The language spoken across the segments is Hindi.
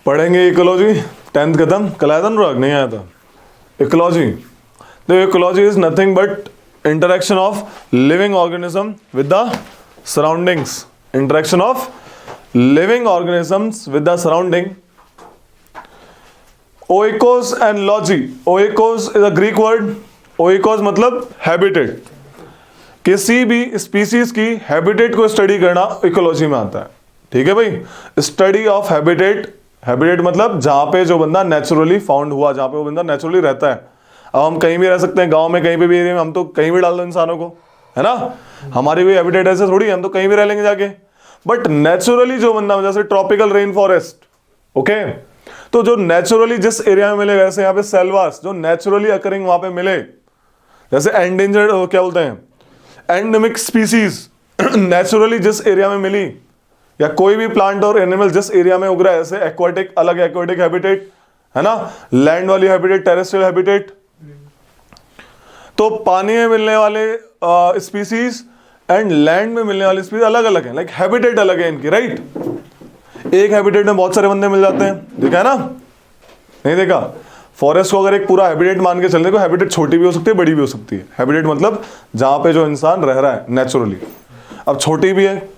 पढ़ेंगे इकोलॉजी, 10th खत्म, कल आया था अनुराग, नहीं आया था। इकोलॉजी, तो ecology is nothing but interaction of living organism with the surroundings, interaction of living organisms with the surrounding. Oikos and logy, oikos is a Greek word, oikos मतलब हैबिटेट, किसी भी स्पीसीज की हैबिटेट को स्टडी करना इकोलॉजी में आता है। ठीक है भाई, स्टडी ऑफ हैबिटेट, हैबिटेट मतलब जहां पे जो बंदा नेचुरली फाउंड हुआ, जहां पे वो बंदा नेचुरली रहता है। अब हम कहीं भी रह सकते हैं, गांव में कहीं पे भी एरिया में, हम तो कहीं भी डाल दो इंसानों को, है ना, हमारी भी हैबिटेट ऐसे थोड़ी, हम तो कहीं भी रह लेंगे जाके। बट नेचुरली जो बंदा, जैसे ट्रॉपिकल रेन फॉरेस्ट, ओके, तो जो नेचुरली जिस एरिया में मिले, वैसे यहाँ पे सेल्वास जो नेचुरली अकरिंग वहां पे मिले, जैसे एंडेंजर्ड क्या बोलते हैं, एंडेमिक स्पीसीज नेचुरली जिस एरिया में मिली, या कोई भी प्लांट और एनिमल जिस एरिया में उग रहा है, ऐसे एक्वाटिक अलग एक्वाटिक हैबिटेट, है ना, लैंड वाली हैबिटेट, टेरेस्ट्रियल हैबिटेट। तो पानी में मिलने वाले स्पीसीज एंड लैंड में मिलने वाले स्पीसीज अलग अलग हैं, लाइक हैबिटेट अलग है इनकी, राइट। एक हैबिटेट में बहुत सारे बंदे मिल जाते हैं, देखा है ना, नहीं देखा। फॉरेस्ट को अगर एक पूरा हैबिटेट मान के चलने को, हैबिटेट छोटी भी हो सकती है, बड़ी भी हो सकती है। हैबिटेट मतलब जहां पे जो इंसान रह रहा है नेचुरली। अब छोटी भी है,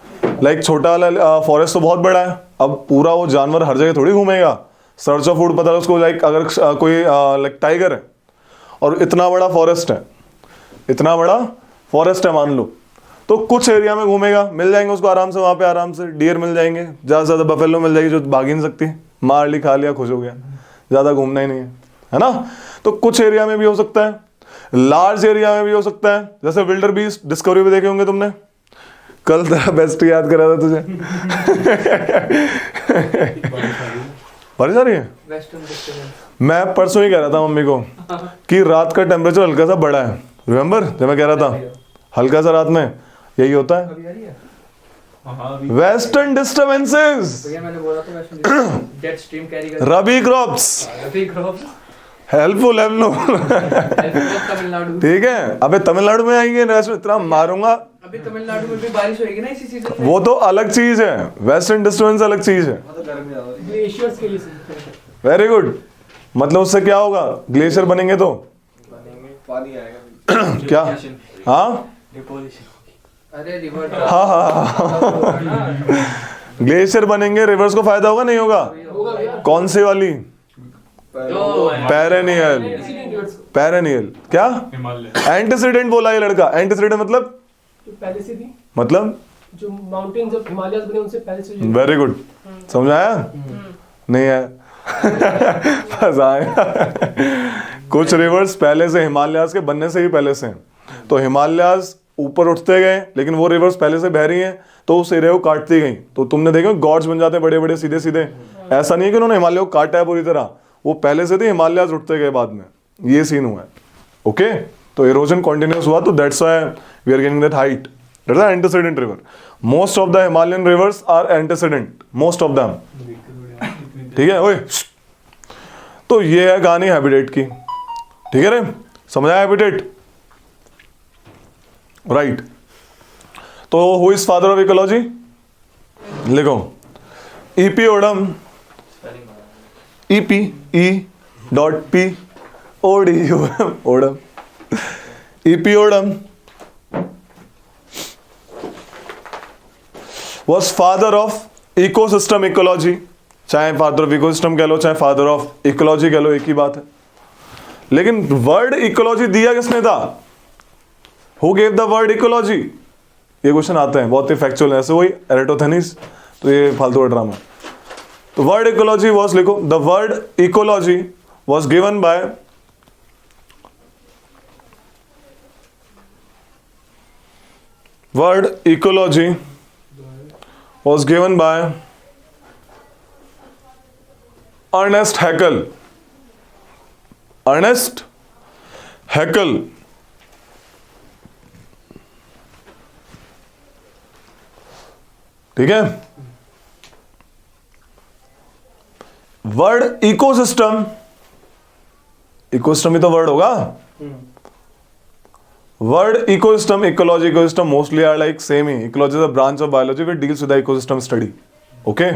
लाइक छोटा वाला फॉरेस्ट तो बहुत बड़ा है, अब पूरा वो जानवर हर जगह थोड़ी घूमेगा, सर्च ऑफ फूड पता है उसको। लाइक अगर कोई लाइक टाइगर है और इतना बड़ा फॉरेस्ट है, इतना बड़ा फॉरेस्ट है मान लो, तो कुछ एरिया में घूमेगा, मिल जाएंगे उसको आराम से, वहां पे आराम से डियर मिल जाएंगे, ज्यादा से ज्यादा बफेलो मिल जाएगी जो भाग ही नहीं सकती, मार ली, खा लिया, खुश हो गया, ज्यादा घूमना ही नहीं है ना। तो कुछ एरिया में भी हो सकता है, लार्ज एरिया में भी हो सकता है, जैसे विल्डर बीस्ट डिस्कवरी भी देखे होंगे तुमने, कल तेरा बेस्ट याद करा था तुझे बारिश आ रही है। मैं परसों ही कह रहा था मम्मी को कि रात का टेम्परेचर हल्का सा बढ़ा है, रिमेम्बर जब मैं कह रहा था हल्का सा रात में यही होता है, वेस्टर्न डिस्टर्बेंसेस, रबी क्रॉप्स, हेल्पफुल ठीक है। अबे तमिलनाडु में आएंगे, इतना मारूंगा, अभी तमिलनाडु में भी बारिश होगी ना इसी सीजन में। वो तो अलग चीज है, वेस्टर्न डिस्टर्बेंस अलग चीज है। ग्लेशियर्स के लिए वेरी गुड, मतलब उससे क्या होगा, ग्लेशियर बनेंगे तो पानी आएगा क्या, हाँ अरे रिवर, हाँ ग्लेशियर बनेंगे, रिवर्स को फायदा होगा नहीं होगा, कौन सी वाली, पेरेनियल, पेरेनियल क्या, एंटीसीडेंट बोला ये लड़का, एंटीसीडेंट मतलब पहले से थी, मतलब जो माउंटेन जब हिमालयस बने उनसे पहले से। वेरी गुड, समझ आया नहीं है बस आया कुछ रिवर्स पहले से हिमालयास के बनने से ही पहले से हैं, तो हिमालयास ऊपर उठते गए, लेकिन वो रिवर्स पहले से बह रही हैं, तो उस एरिया को काटती गई, तो तुमने देखा गॉड्स बन जाते हैं बड़े बड़े सीधे सीधे। ऐसा नहीं है कि उन्होंने हिमालय को काटा है पूरी तरह, वो पहले से थे, हिमालयास उठते गए बाद में, ये सीन हुआ है। ओके, तो इरोजन कंटिन्यूस हुआ, तो that's why we are getting that height, that's the antecedent river. Most of the Himalayan rivers are antecedent, most of them, ठीक है। ओए तो ये है कहानी हैबिटेट की, ठीक है रे, समझा हैबिटेट, राइट। तो who is father of ecology, लिखो E P Odum, EPE.P ODUM, Odum, E P Odum was father of ecosystem ecology, चाहे फादर ऑफ इकोसिस्टम कह लो, चाहे फादर ऑफ इकोलॉजी कह लो, एक ही बात है। लेकिन वर्ड इकोलॉजी दिया किसने था, who gave the word ecology, ये क्वेश्चन आते हैं, बहुत ही फैक्चुअल है, ऐसे वही एरिस्टोथेनिस, तो ये फालतू का ड्रामा। तो वर्ड इकोलॉजी वाज, लिखो, the word ecology was given by word ecology was given by Ernest Haeckel. Ernest Haeckel. ठीक है। वर्ड इकोसिस्टम, इकोसिस्टम ही तो वर्ड होगा, word ecosystem, ecology, ecosystem mostly are like same he. Ecology is a branch of biology which deals with the ecosystem study. Okay,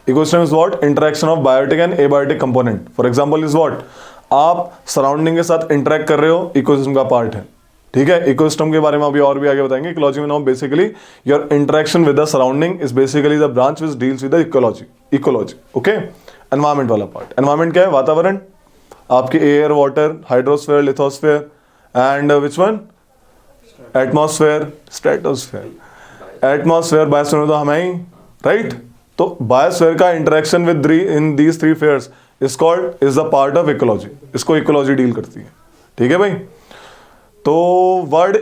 ecosystem is what, interaction of biotic and abiotic component. For example is what, आप सराउंडिंग के साथ इंटरेक्ट कर रहे हो, इकोसिस्टम का पार्ट है. ठीक है, इकोसिस्टम के बारे में अभी और भी आगे बताएंगे. इकोलॉजी में now basically your interaction with the surrounding is basically the branch which deals with the ecology. Okay, environment वाला पार्ट. एनवायरमेंट क्या है? वातावरण, आपके air, water, hydrosphere, lithosphere and which one, atmosphere, stratosphere. Atmosphere, biosphere तो हमें ही, राइट. तो बायोस्फीयर का interaction within these three spheres is called, is the part of ecology. इसको इकोलॉजी डील करती है. ठीक है भाई. तो word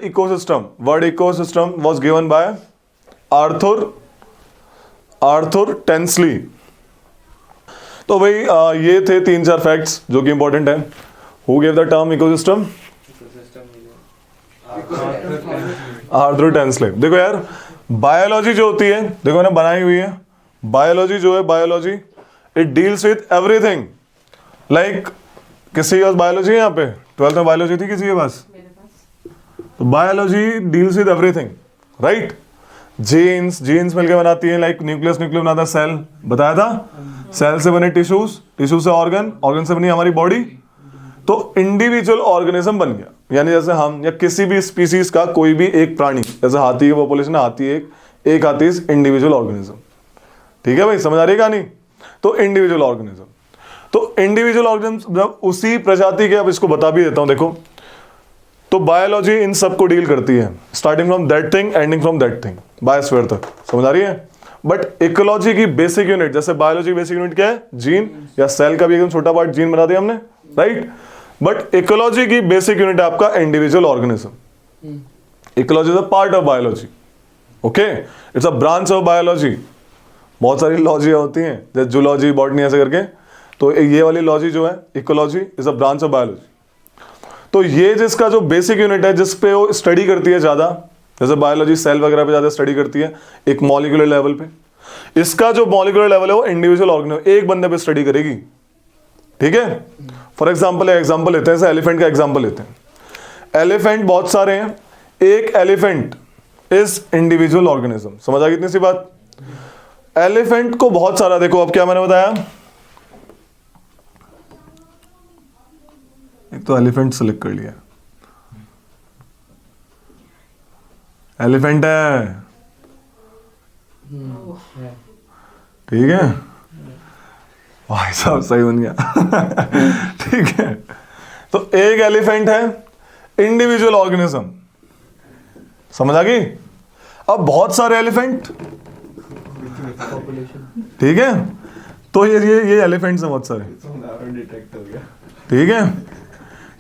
ecosystem was given by Arthur Tansley. तो भाई ये थे 3-4 फैक्ट्स जो कि इंपॉर्टेंट है. Who gave the term ecosystem? Arthur Tansley. देखो यार, बायोलॉजी जो होती है, देखो ना बनाई हुई है, बायोलॉजी जो है, biology it deals with everything. Like किसी के पास बायोलॉजी है यहाँ पे? 12th में बायोलॉजी थी किसी के पास? तो biology deals with everything, right. Genes मिलकर बनाती है, लाइक न्यूक्लियस बनाता है सेल, बताया था. सेल से बने टिश्यूज से ऑर्गन से बनी हमारी बॉडी. तो इंडिविजुअल ऑर्गेनिज्म बन गया. यानी जैसे हम या किसी भी स्पीसीज का कोई भी एक प्राणी, जैसे हाथी की पॉपुलेशन, हाथी एक हाथी इज इंडिविजुअल ऑर्गेनिज्म. ठीक है भाई, समझ आ रही है कहानी? तो इंडिविजुअल ऑर्गेनिज्म, तो इंडिविजुअल ऑर्गेनिज्म जब उसी प्रजाति के, अब इसको बता भी देता हूं. देखो, तो बायोलॉजी इन सब को डील करती है, starting from that thing ending from that thing, biosphere तक. समझ आ रही है? बट इकोलॉजी की बेसिक यूनिट, जैसे बायोलॉजी की बेसिक यूनिट क्या है? जीन, या सेल का भी एकदम छोटा पार्ट जीन बना दिया हमने, राइट. बट इकोलॉजी की बेसिक यूनिट है आपका individual organism. Ecology is a part of biology. Okay, it's a branch of biology. बहुत सारी लॉजी होती हैं, जैसे जूलॉजी, बॉटनी, ऐसे करके. तो ये वाली लॉजी जो है, ecology is a branch of biology. तो ये जिसका जो बेसिक यूनिट है, जिस पे वो स्टडी करती है ज्यादा, जैसे बायोलॉजी सेल वगैरह पे ज्यादा स्टडी करती है एक मॉलिक्यूलर लेवल पे, इसका जो मॉलिक्यूलर लेवल है वो इंडिविजुअल ऑर्गेनिज्म एक बंदे पे स्टडी करेगी. ठीक है. फॉर एग्जांपल लेते हैं, जैसे एलिफेंट का एग्जांपल लेते हैं. एलिफेंट बहुत सारे हैं, एक एलिफेंट इज इंडिविजुअल ऑर्गेनिज्म. समझ आ गई इतनी सी बात? एलिफेंट को बहुत सारा, देखो अब क्या मैंने बताया, एक तो एलिफेंट सेलेक्ट कर लिया, एलिफेंट है, ठीक है भाई साहब, सही बन गया. ठीक है. तो एक एलिफेंट है, इंडिविजुअल ऑर्गेनिज्म. समझ आ गई? अब बहुत सारे एलिफेंट, ठीक है. तो ये एलिफेंट्स हैं बहुत सारे. ठीक है.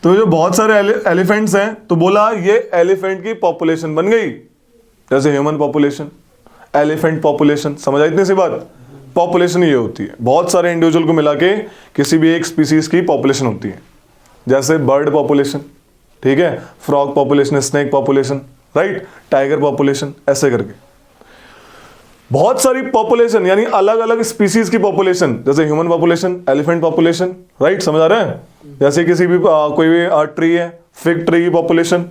तो जो बहुत सारे एलिफेंट्स हैं, तो बोला ये एलिफेंट की पॉपुलेशन बन गई. जैसे ह्यूमन पॉपुलेशन, एलिफेंट पॉपुलेशन. समझ आई इतनी सी बात? पॉपुलेशन ये होती है, बहुत सारे इंडिविजुअल को मिला के किसी भी एक स्पीसीज की पॉपुलेशन होती है. जैसे बर्ड पॉपुलेशन, ठीक है, frog population, snake population, right, tiger population, ऐसे करके बहुत सारी पॉपुलेशन, यानी अलग अलग स्पीसीज की पॉपुलेशन. जैसे human population, elephant population, right. समझ आ रहा है? जैसे किसी भी कोई भी ट्री है, फिग ट्री की पॉपुलेशन,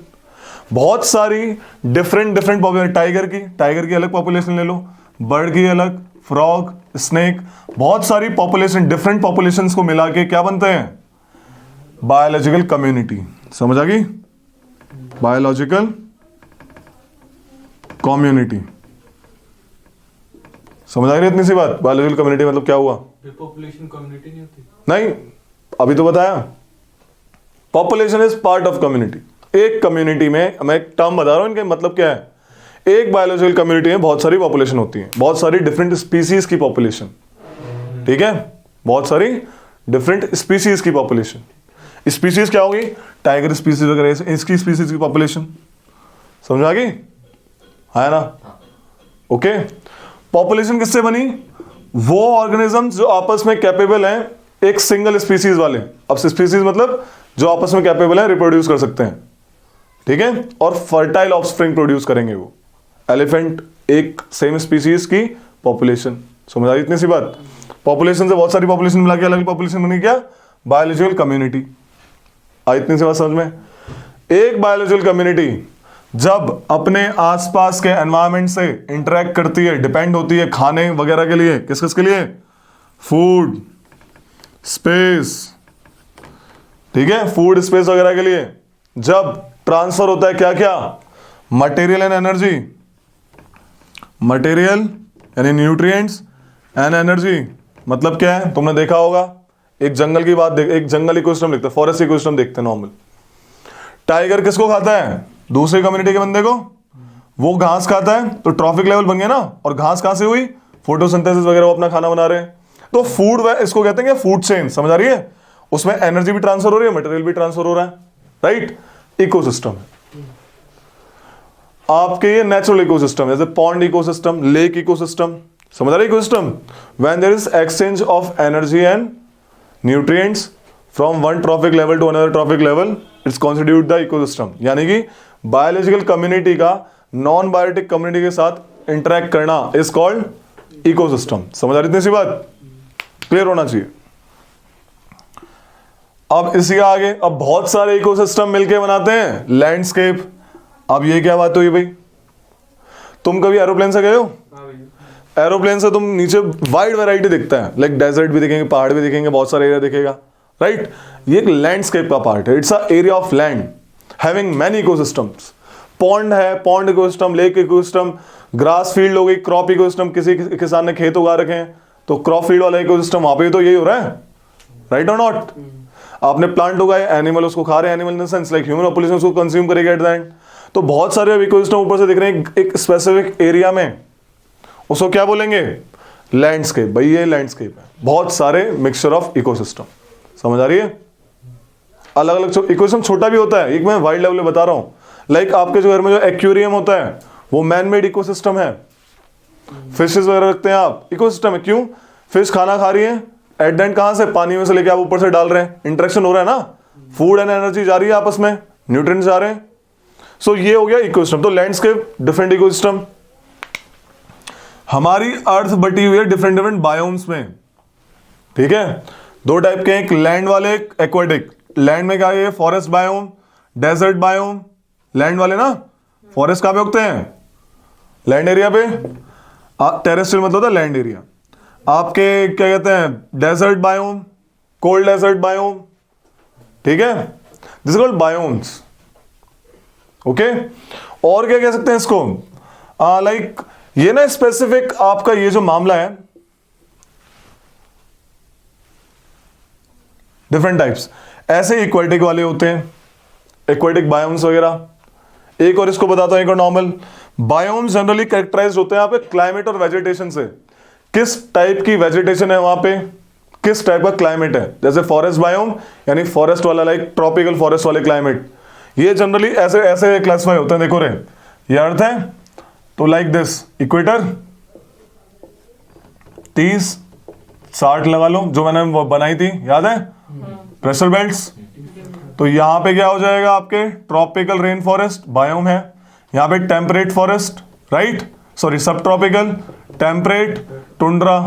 बहुत सारी डिफरेंट पॉपुलेशन. टाइगर की अलग पॉपुलेशन ले लो, बर्ड की अलग, फ्रॉग, स्नेक, बहुत सारी पॉपुलेशन, डिफरेंट पॉपुलेशंस को मिला के क्या बनते हैं? Biological community. समझ आ गई? Biological community. समझ आ रही है इतनी सी बात? बायोलॉजिकल कम्युनिटी मतलब क्या हुआ? पॉपुलेशन कम्युनिटी नहीं होती? नहीं, अभी तो बताया, population is part of community. एक कम्युनिटी में, मैं एक टर्म बता रहा हूं, इनके मतलब क्या है. एक बायोलॉजिकल कम्युनिटी में बहुत सारी पॉपुलेशन होती है, बहुत सारी डिफरेंट स्पीसीज की पॉपुलेशन. ठीक है, बहुत सारी डिफरेंट स्पीसीज की पॉपुलेशन. स्पीसीज क्या होगी? टाइगर स्पीसीज वगैरह, इसकी स्पीसीज की पॉपुलेशन. समझ आ गई? है ना? ओके. पॉपुलेशन किससे बनी? वो ऑर्गेनिजम्स जो आपस में कैपेबल हैं, एक सिंगल स्पीसीज वाले. अब स्पीसीज मतलब जो आपस में कैपेबल है, रिप्रोड्यूस कर सकते हैं. ठीक है, और फर्टाइल ऑफस्प्रिंग प्रोड्यूस करेंगे वो. एलिफेंट एक सेम स्पीसीज की पॉपुलेशन. समझ आ रही इतनी सी बात? पॉपुलेशन से बहुत सारी पॉपुलेशन मिला के अलग पॉपुलेशन बनी, क्या? Biological community. इतनी सी बात समझ में? एक बायोलॉजिकल कम्युनिटी जब अपने आसपास के एनवायरनमेंट से इंटरेक्ट करती है, डिपेंड होती है खाने वगैरह के लिए, किस किस के लिए, फूड, स्पेस, ठीक है, फूड स्पेस वगैरह के लिए, जब ट्रांसफर होता है क्या क्या, मटेरियल एंड एनर्जी, मटेरियल यानी न्यूट्रिएंट्स एंड एनर्जी, मतलब क्या है, तुमने देखा होगा, एक जंगल की बात देख, एक जंगल इकोसिस्टम देखते हैं, फॉरेस्ट इकोसिस्टम देखते हैं नॉर्मल। टाइगर किसको खाता है, दूसरे कम्युनिटी के बंदे को, वो घास खाता है, तो ट्रॉफिक लेवल बन गया ना, और घास कहां से हुई, फोटोसिंथेसिस वगैरह, वो अपना खाना बना रहे हैं, तो फूड, इसको कहते हैं फूड चेन, समझ आ रही है, उसमें एनर्जी भी ट्रांसफर हो रही है, मटेरियल भी ट्रांसफर हो रहा है, राइट, इकोसिस्टम है। आपके ये नेचुरल इकोसिस्टम, जैसे पॉन्ड इकोसिस्टम, लेक इकोसिस्टम, समझ आ रही है ecosystem, when there is exchange of energy and nutrients from one trophic level to another trophic level, it's constitute the ecosystem, यानी कि बायोलॉजिकल कम्युनिटी का नॉन बायोटिक कम्युनिटी के साथ इंटरेक्ट करना इज कॉल्ड इकोसिस्टम। समझ आ रही इतनी सी बात, क्लियर होना चाहिए। अब इसी आगे, अब बहुत सारे इकोसिस्टम मिलके बनाते हैं लैंडस्केप। अब ये क्या बात हुई भाई, तुम कभी एरोप्लेन से गए हो, हाँ भैया। एरोप्लेन से तुम नीचे वाइड वैरायटी दिखता है, लाइक डेजर्ट भी दिखेंगे, पहाड़ भी दिखेंगे, बहुत सारा एरिया दिखेगा, राइट, ये एक लैंडस्केप का पार्ट है, it's a area of land having many ecosystems. Pond है, pond ecosystem, lake ecosystem, grass field हो गई, क्रॉप इकोसिस्टम, किसी किसान ने खेत उगा रखे हैं तो क्रॉप फील्ड वाला इकोसिस्टम, वहां पे तो यही हो रहा है, राइट और नॉट। आपने प्लांट उगाए, एनिमल उसको खा रहे हैं, animal in the sense like human population उसको कंज्यूम करेगा एट द एंड। तो बहुत सारे इकोसिस्टम ऊपर से दिख रहे हैं एक स्पेसिफिक एरिया में, उसको क्या बोलेंगे, लैंडस्केप। भाई ये लैंडस्केप है, बहुत सारे मिक्सचर ऑफ इकोसिस्टम, समझ आ रही है। अलग अलग इकोसिस्टम छोटा भी होता है, एक मैं वाइल्ड लेवल में बता रहा हूं, लाइक आपके जो घर में जो एक्वेरियम होता है वो मैन मेड इकोसिस्टम है, फिशेस वगैरह रखते हैं आप, इकोसिस्टम है। क्यों, फिश खाना खा रही है, एट द एंड कहां से, पानी में से लेके आप ऊपर से डाल रहे हैं, इंटरेक्शन हो रहा है ना, फूड एंड एनर्जी जा रही है आपस में, न्यूट्रिएंट्स जा रहे हैं। सो ये हो गया इकोसिस्टम। तो लैंडस्केप, डिफरेंट इकोसिस्टम। हमारी अर्थ बटी हुई है डिफरेंट डिफरेंट बायोम्स में, ठीक है, दो टाइप के, एक लैंड वाले, एक एक्वाटिक। लैंड में क्या है, forest biome, desert biome. Land वाले ना, फॉरेस्ट कहां पे उगते हैं, लैंड एरिया पे, टेरेस्ट्रियल मतलब होता है लैंड एरिया। आपके क्या कहते हैं, desert biome, cold desert biome, ठीक है, this is called biomes, okay. और क्या कह सकते हैं इसको, लाइक ये ना स्पेसिफिक आपका ये जो मामला है, डिफरेंट टाइप्स, ऐसे इक्वेटिक वाले होते हैं, एक्वेटिक बायोम्स वगैरह। एक और इसको बताता हूं, एक और नॉर्मल बायोम्स जनरली कैरेक्टराइज्ड होते हैं आपके क्लाइमेट और वेजिटेशन से, किस टाइप की वेजिटेशन है वहां पे, किस टाइप का क्लाइमेट है। जैसे फॉरेस्ट बायोम यानी फॉरेस्ट वाला, लाइक ट्रॉपिकल फॉरेस्ट वाले क्लाइमेट, ये जनरली ऐसे ऐसे क्लासिफाई होते हैं। देखो रे, ये अर्थ है तो लाइक दिस, इक्वेटर 30-60 लगा लो, जो मैंने बनाई थी, याद है, प्रेशर बेल्ट्स। तो यहां पे क्या हो जाएगा, आपके ट्रॉपिकल रेन फॉरेस्ट बायोम है, यहां पे temperate forest, right, sorry subtropical, temperate, tundra.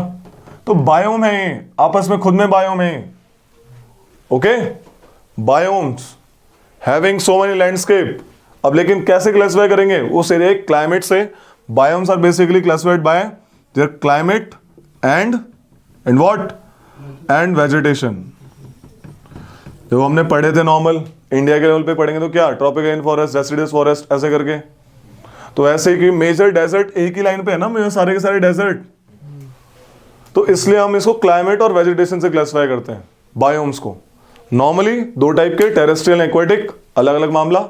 तो बायोम है ये, आपस में खुद में बायोम है, okay, biomes having so many landscape. अब लेकिन कैसे क्लासिफाई करेंगे उस एरिया क्लाइमेट से, biomes are basically classified by their climate and what, and vegetation. जो हमने पढ़े थे नॉर्मल इंडिया के लेवल पे पढ़ेंगे तो क्या, tropical rain forest, deciduous forest, ऐसे करके। तो ऐसे ही कि मेजर डेजर्ट एक ही लाइन पे है ना, सारे के सारे डेजर्ट, तो इसलिए हम इसको क्लाइमेट और वेजिटेशन से क्लासिफाई करते हैं बायोम्स को। नॉर्मली दो टाइप के, टेरेस्ट्रियल, एक्वेटिक, अलग अलग मामला,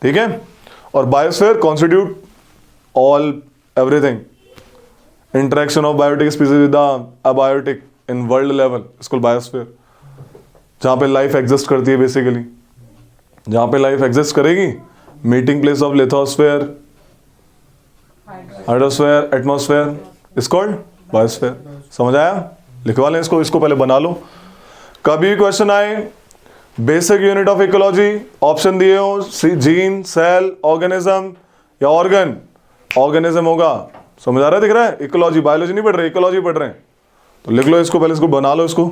ठीक है। और biosphere constitute all everything, interaction of biotic species with abiotic in world level, इसको बायोस्फीयर, जहां पे लाइफ एग्जिस्ट करती है बेसिकली, जहां पे लाइफ एग्जिस्ट करेगी, meeting place of lithosphere, hydrosphere, atmosphere, is called biosphere. समझ आया, लिखवा लें इसको, इसको पहले बना लो। कभी क्वेश्चन आए, basic unit of ecology, option दिए हो, जीन, सेल, ऑर्गेनिज्म या ऑर्गन, ऑर्गेनिज्म होगा। समझ आ रहा है, दिख रहा है, इकोलॉजी, बायोलॉजी नहीं पढ़ रहे, इकोलॉजी पढ़ रहे हैं। तो लिख लो इसको पहले, इसको बना लो, इसको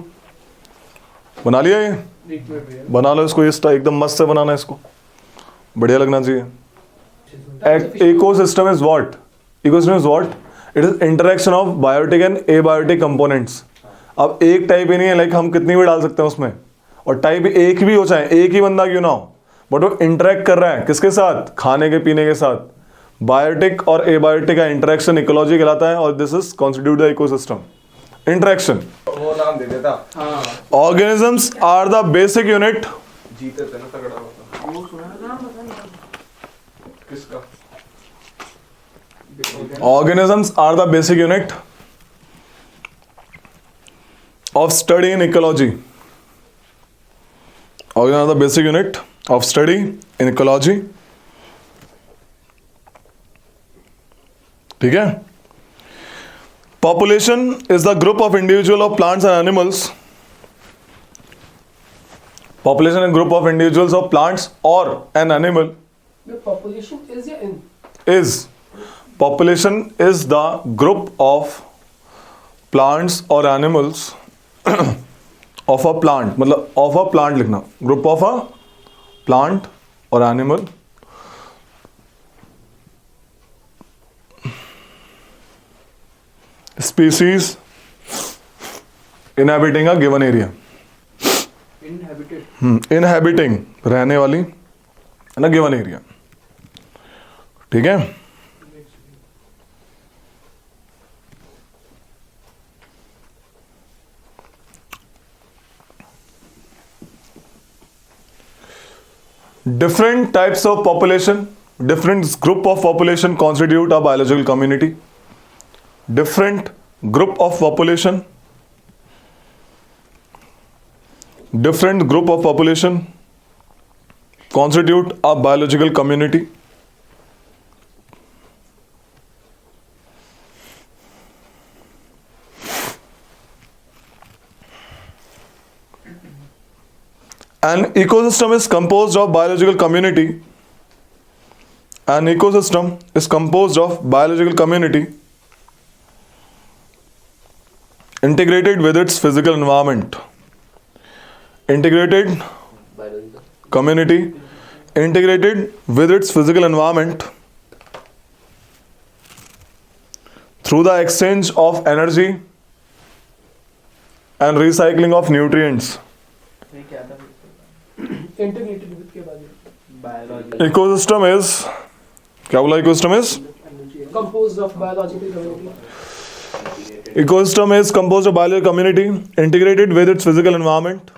बना लिया, ये बना लो इसको, ये एकदम मस्त से बनाना है, इसको बढ़िया लगना चाहिए। ecosystem is what? Ecosystem is what? It is interaction of biotic and abiotic components. अब एक टाइप ही नहीं है, लाइक हम कितनी भी डाल सकते हैं उसमें, और टाइप एक भी हो, चाहे एक ही बंदा क्यों ना हो, बट वो इंटरेक्ट कर रहा है किसके साथ? खाने के पीने के साथ. बायोटिक और एबायोटिक का इंटरेक्शन इकोलॉजी कहलाता है, और this is constitute the ecosystem. Interaction. वो नाम दे देता. Organisms are the basic unit. जीते थे ना तगड़ा होता. वो सुना नाम बता ना. किसका? Organisms are the basic unit of study in ecology. Organisms are the basic unit of study in ecology. ठीक है? Population is the group of individual of plants and animals. Population is a group of individuals of plants or an animal. The population is या in? Is population is the group of plants or animals of a plant, मतलब of a plant लिखना, group of a plant or animal species inhabiting a given area. Inhabited. Inhabiting रहने वाली in a given area. ठीक है? Different types of population, different group of population constitute a biological community. Different group of population, different group of population constitute a biological community. An ecosystem is composed of biological community. An ecosystem is composed of biological community integrated with its physical environment. Integrated community integrated with its physical environment through the exchange of energy and recycling of nutrients. ये क्या था? Integrated with के बाद बायोलॉजी. Ecosystem is, क्या बोला? Ecosystem is composed of biological community. ecosystem is composed of biological community integrated with its physical environment.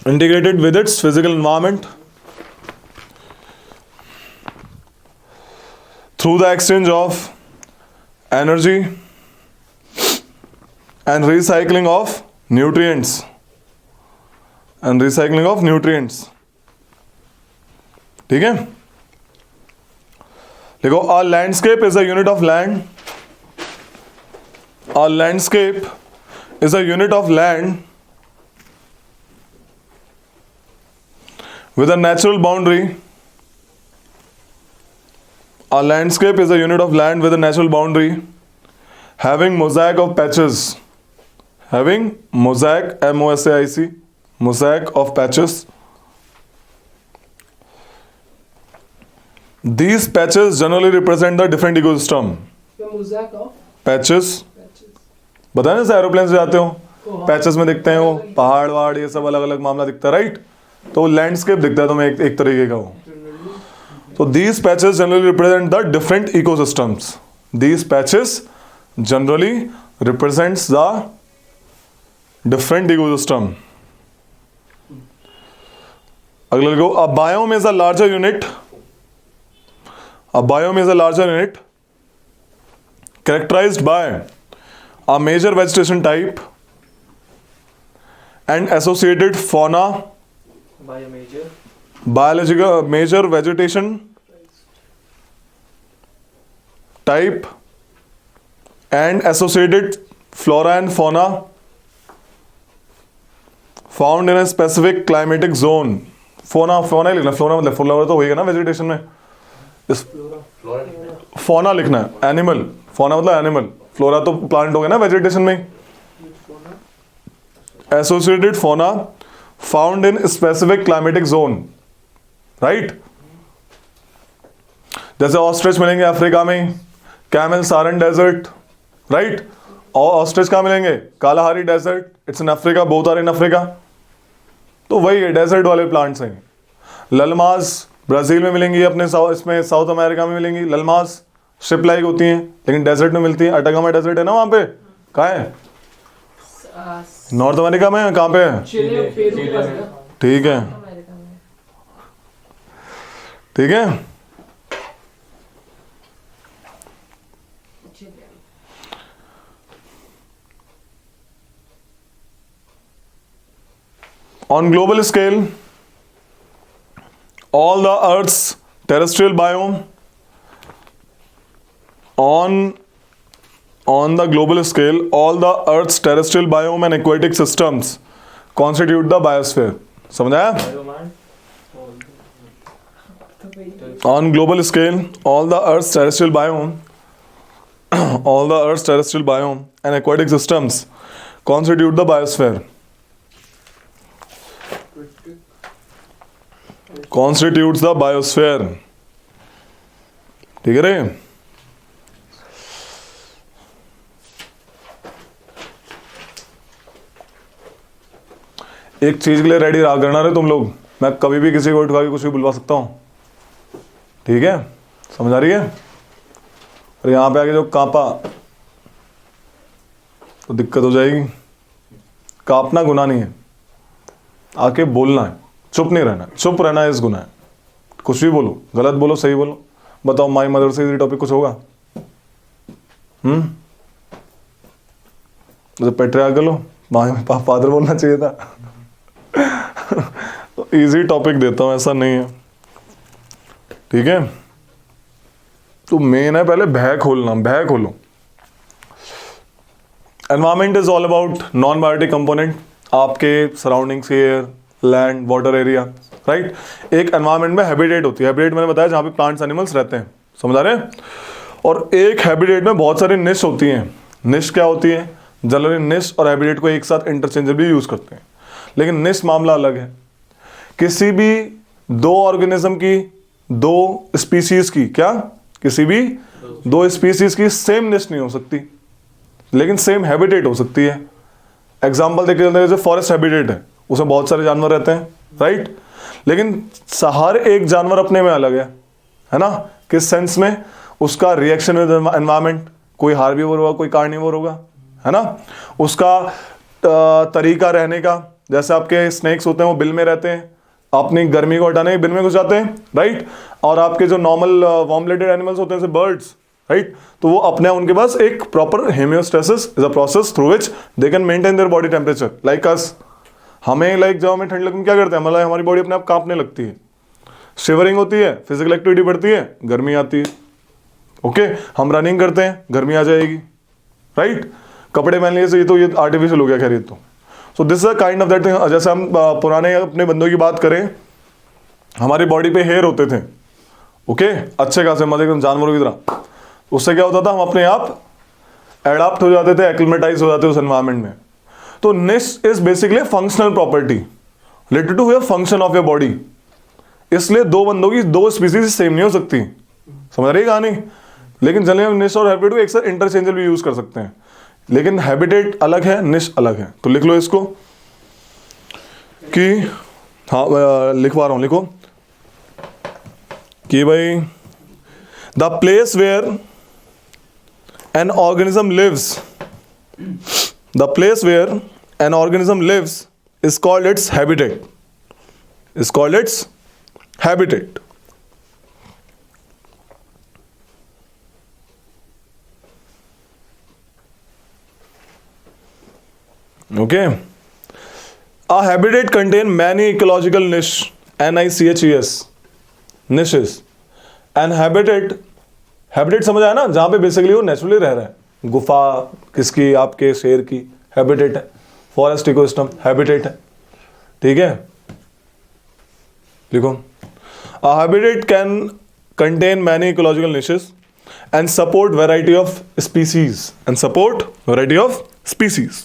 Integrated with its physical environment through the exchange of energy and recycling of nutrients. And recycling of nutrients. ठीक है? देखो, a landscape is a unit of land. A landscape is a unit of land with a natural boundary. A landscape is a unit of land with a natural boundary having mosaic of patches. Having mosaic, MOSAIC, mosaic of patches. These patches generally represent the different ecosystem. The mosaic of Patches. patches. बताया ना, जैसे एरोप्लेन से जाते हो, हाँ। पैचेस में दिखते हैं वो पहाड़ वहाड़, ये सब अलग अलग मामला दिखता है, राइट? तो लैंडस्केप दिखता है तुम्हें एक तरीके का वो. तो these patches generally represent the different ecosystems. These patches generally represents the different ecosystem. अगला लिखो, a biome is a larger unit. A biome is a larger unit characterized by a major vegetation type and associated fauna, बायोमेजर. biological major vegetation type and associated flora and fauna found in a specific climatic zone. fauna ही लिखना, flora मतलब flora तो होएगा ना vegetation में. इस fauna लिखना है, animal, fauna मतलब animal, flora तो plant हो गया ना vegetation में. Associated fauna found in specific climatic zone, right? जैसे ऑस्ट्रिच मिलेंगे अफ्रीका में, कैमल सारन डेजर्ट, राइट। और ऑस्ट्रिच कहाँ मिलेंगे? Kalahari desert, it's in Africa, both are in Africa. तो वही है, डेजर्ट वाले प्लांट्स हैं। ललमास ब्राजील में मिलेंगी, अपने इसमें साउथ अमेरिका में मिलेंगी। ललमास शिप लाइक होती हैं लेकिन डेजर्ट में मिलती हैं। अटाकामा डेजर्ट है ना वहाँ पे, कहाँ है? नॉर्थ अमेरिका में, कहाँ पे है? चिले पेरू के पास है ना? ठीक है, अमेरिका में। ठीक है। On global scale, all the Earth's terrestrial biome, on the global scale, all the Earth's terrestrial biome and aquatic systems constitute the biosphere. समझ आया? On global scale, all the Earth's terrestrial biome, all the Earth's terrestrial biome and aquatic systems constitute the biosphere. Constitutes the biosphere. ठीक है रे? एक चीज के लिए रेडी रहा करना रे तुम लोग, मैं कभी भी किसी को उठवा के कुछ भी बुलवा सकता हूं, ठीक है? समझ आ रही है? और यहां पे आके जो कांपा तो दिक्कत हो जाएगी। कांपना गुनाह नहीं है, आके बोलना है, चुप नहीं रहना। चुप रहना इस गुनाह है। कुछ भी बोलो, गलत बोलो, सही बोलो। बताओ माई मदर से इसी टॉपिक कुछ होगा? जैसे पेट्रियार्कल लो, माई फादर बोलना चाहिए था। तो इजी टॉपिक देता हूं, ऐसा नहीं है, ठीक है? तो मेन है पहले भय खोलना, भय खोलो। Environment is all about non biotic component, आपके surroundings, air, land, water area, right. एक एनवायरनमेंट में हैबिटेट होती है। हैबिटेट मैंने बताया जहां पे प्लांट्स एनिमल्स रहते हैं, समझ आ रहे हैं? और एक हैबिटेट में बहुत सारी निश होती हैं। निश क्या होती है? जनरली निश और हैबिटेट को एक साथ इंटरचेंजेबली यूज करते हैं, लेकिन निश मामला अलग है। किसी भी दो ऑर्गेनिज्म की, दो स्पीसीज की, क्या किसी भी दो स्पीसीज की सेम निश नहीं हो सकती, लेकिन सेम हैबिटेट हो सकती है। एग्जाम्पल देखिए, जैसे फॉरेस्ट हैबिटेट है, उसमें बहुत सारे जानवर रहते हैं, राइट, लेकिन हर एक जानवर अपने में अलग है ना? किस सेंस में? उसका रिएक्शन विद एनवायरमेंट, कोई हार्बीवोर होगा, कोई कार्निवोर होगा, है ना? उसका तरीका रहने का, जैसे आपके स्नेक्स होते हैं वो बिल में रहते हैं, अपनी गर्मी को हटाने के बिल में घुस जाते हैं, राइट। और आपके जो नॉर्मल वार्म ब्लडेड एनिमल्स होते हैं जैसे बर्ड्स, राइट, तो वो अपने उनके पास एक proper homeostasis is a process through which they can maintain their body temperature. Like us, हमें लाइक जब हमें ठंड लगती है क्या करते हैं, मतलब हमारी बॉडी अपने आप कांपने लगती है, शिवरिंग होती है, फिजिकल एक्टिविटी बढ़ती है, गर्मी आती है। ओके, हम रनिंग करते हैं, गर्मी आ जाएगी, राइट। कपड़े पहन लिए, तो ये आर्टिफिशियल हो गया, खैर ये तो। सो this is a kind of that thing. जैसे हम पुराने अपने बंदों की बात करें, हमारी बॉडी पे हेयर होते थे, ओके, अच्छे खासे, मतलब जानवरों की तरह। उससे क्या होता था, हम अपने आप एडाप्ट हो जाते थे, एक्लिमेटाइज हो जाते थे उस एनवायरमेंट में। तो niche is basically functional property related to your function of your body. इसलिए दो बंदों की दो स्पीसीज सेम नहीं हो सकती, समझ रही है कहानी? लेकिन जनरली हम निश और हैबिटेट को एक साथ इंटरचेंजेबल यूज कर सकते हैं, लेकिन हैबिटेट अलग है, निश अलग है। तो लिख लो इसको कि, हाँ लिखवा रहा हूं, लिखो कि भाई the place where an organism lives, the place where an organism lives is called its habitat, is called its habitat. Okay, a habitat contain many ecological niche, NICHES, niches, and habitat समझ आया ना, जहां पे बेसिकली वो नेचुरली रह रहा है। गुफा किसकी, आपके शेर की हैबिटेट है, फॉरेस्ट इकोसिस्टम हैबिटेट है, ठीक है। लिखो, a habitat can contain many ecological niches and support variety of species, and support variety of species.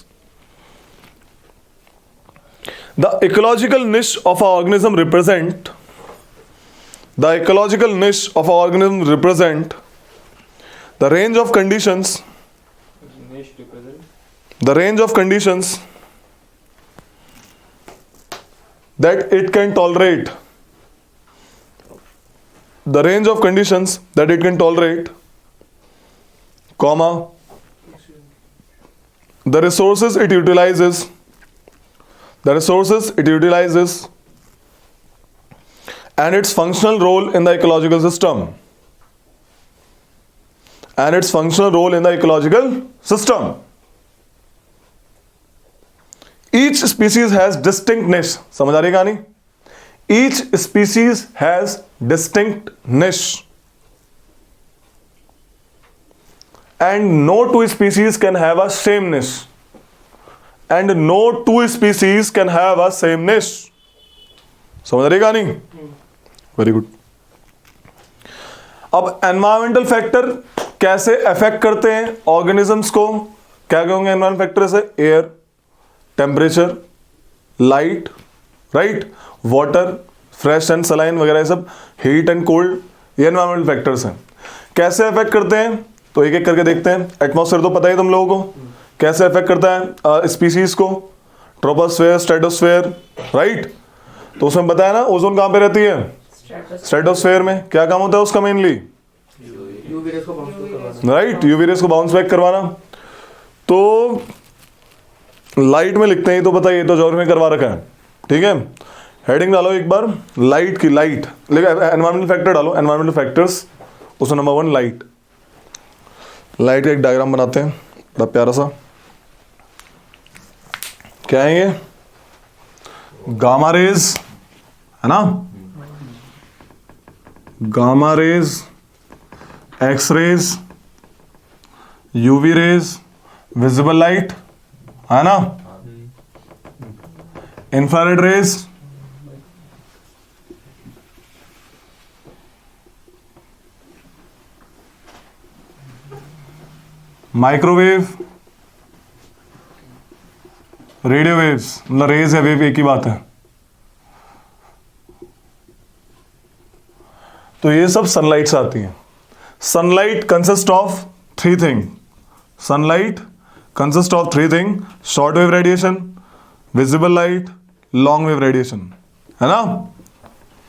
The ecological niche of a organism represent the ecological niche of organism represent the range of conditions, Niche represent the range of conditions that it can tolerate, the range of conditions that it can tolerate, comma, the resources it utilizes, the resources it utilizes, and its functional role in the ecological system, and its functional role in the ecological system. Each species has distinct niche. समझ आ रही कहानी? Each species has distinct niche, and no two species can have a same niche, and no two species can have a same niche. समझ आ रही कहानी? Very good. अब एनवायरमेंटल फैक्टर कैसे अफेक्ट करते हैं ऑर्गेनिजम्स को? क्या कहोगे एनवायरमेंटल फैक्टर से? Air, temperature, light, right, water, fresh and saline वगैरह, ये सब, हीट एंड कोल्ड, ये एनवायरमेंटल फैक्टर्स हैं. कैसे अफेक्ट करते हैं तो एक एक करके देखते हैं. एटमॉस्फेयर तो पता ही तुम लोगों को कैसे अफेक्ट करता है स्पीसीज को, ट्रोपोस्फेयर, स्ट्रेटोस्फेयर, राइट. तो उसमें बताया ना ओजोन कहाँ पे रहती है? स्ट्रेटोस्फेयर में. क्या काम होता है उसका मेनली? यूवी रेस को बाउंस करवाना. राइट, यूवी रेस को बाउंस बैक करवाना. तो लाइट में लिखते हैं तो बताइए, तो ज्योग्राफी में करवा रखा है, ठीक है. हेडिंग डालो एक बार लाइट की. लाइट एनवायरमेंटल फैक्टर डालो, एनवायरमेंटल फैक्टर्स, उसमें नंबर 1 लाइट. लाइट का एक डायग्राम बनाते हैं बड़ा प्यारा सा. क्या है ये? गामा रेज है ना, gamma rays, X rays, UV rays, visible light है ना, infrared rays, microwave, radio waves. मतलब रेज है वेव एक ही बात है. तो ये सब सनलाइट से आती है. Sunlight consist of 3 thing. Sunlight consist of 3 thing: short wave radiation, visible light, long wave radiation, है ना.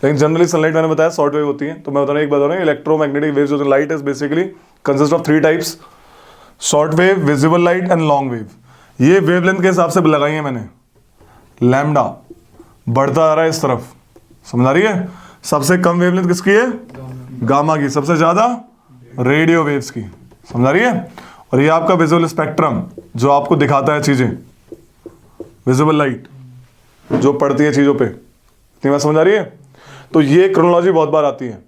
लेकिन जनरली सनलाइट मैंने बताया शॉर्ट वेव होती है. तो मैं बता रहा हूँ एक बता रहा हूँ, इलेक्ट्रोमैग्नेटिक वेव्स जो light is basically consist of 3 types: short wave, visible light and long wave. ये वेवलेंथ के हिसाब से लगाई है मैंने. लैम्डा बढ़ता आ रहा है इस तरफ, समझ आ रही है. सबसे कम वेवलेंथ किसकी है? गामा की. सबसे ज्यादा रेडियो वेव्स की, समझ आ रही है. और ये आपका विजुअल स्पेक्ट्रम जो आपको दिखाता है चीजें, विजिबल लाइट जो पड़ती है चीजों पे. इतनी बात समझ आ रही है. तो ये क्रोनोलॉजी बहुत बार आती है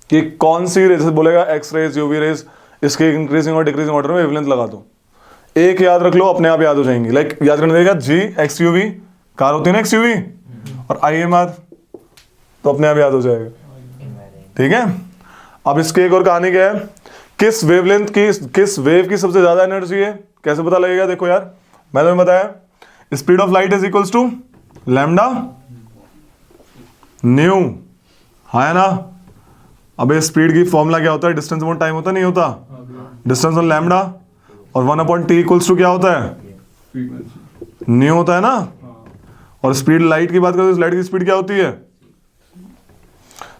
कि कौन सी रेज, बोलेगा एक्स रेज, यूवी रेज, इसके इंक्रीजिंग और डिक्रीजिंग ऑर्डर में वेवलेंथ लगा दो. एक याद रख लो, अपने आप याद हो जाएंगी. लाइक याद करने देगा जी एक्स यूवी, कार होती है ना एक्स यूवी, और IMR, तो अपने आप याद हो जाएगा, ठीक है. अब इसके एक और कहानी क्या है, किस वेवलेंथ की, किस वेव की सबसे ज्यादा एनर्जी है, कैसे पता लगेगा? देखो यार, मैंने तुम्हें बताया speed of light is equals to lambda nu, है ना. अब स्पीड की फॉर्मूला क्या होता है? डिस्टेंस अपॉन टाइम होता नहीं होता? डिस्टेंस ऑन लैम्डा, और 1/t इक्वल्स टू क्या होता है? न्यू होता है ना. और स्पीड लाइट की बात करें तो लाइट की स्पीड क्या होती है?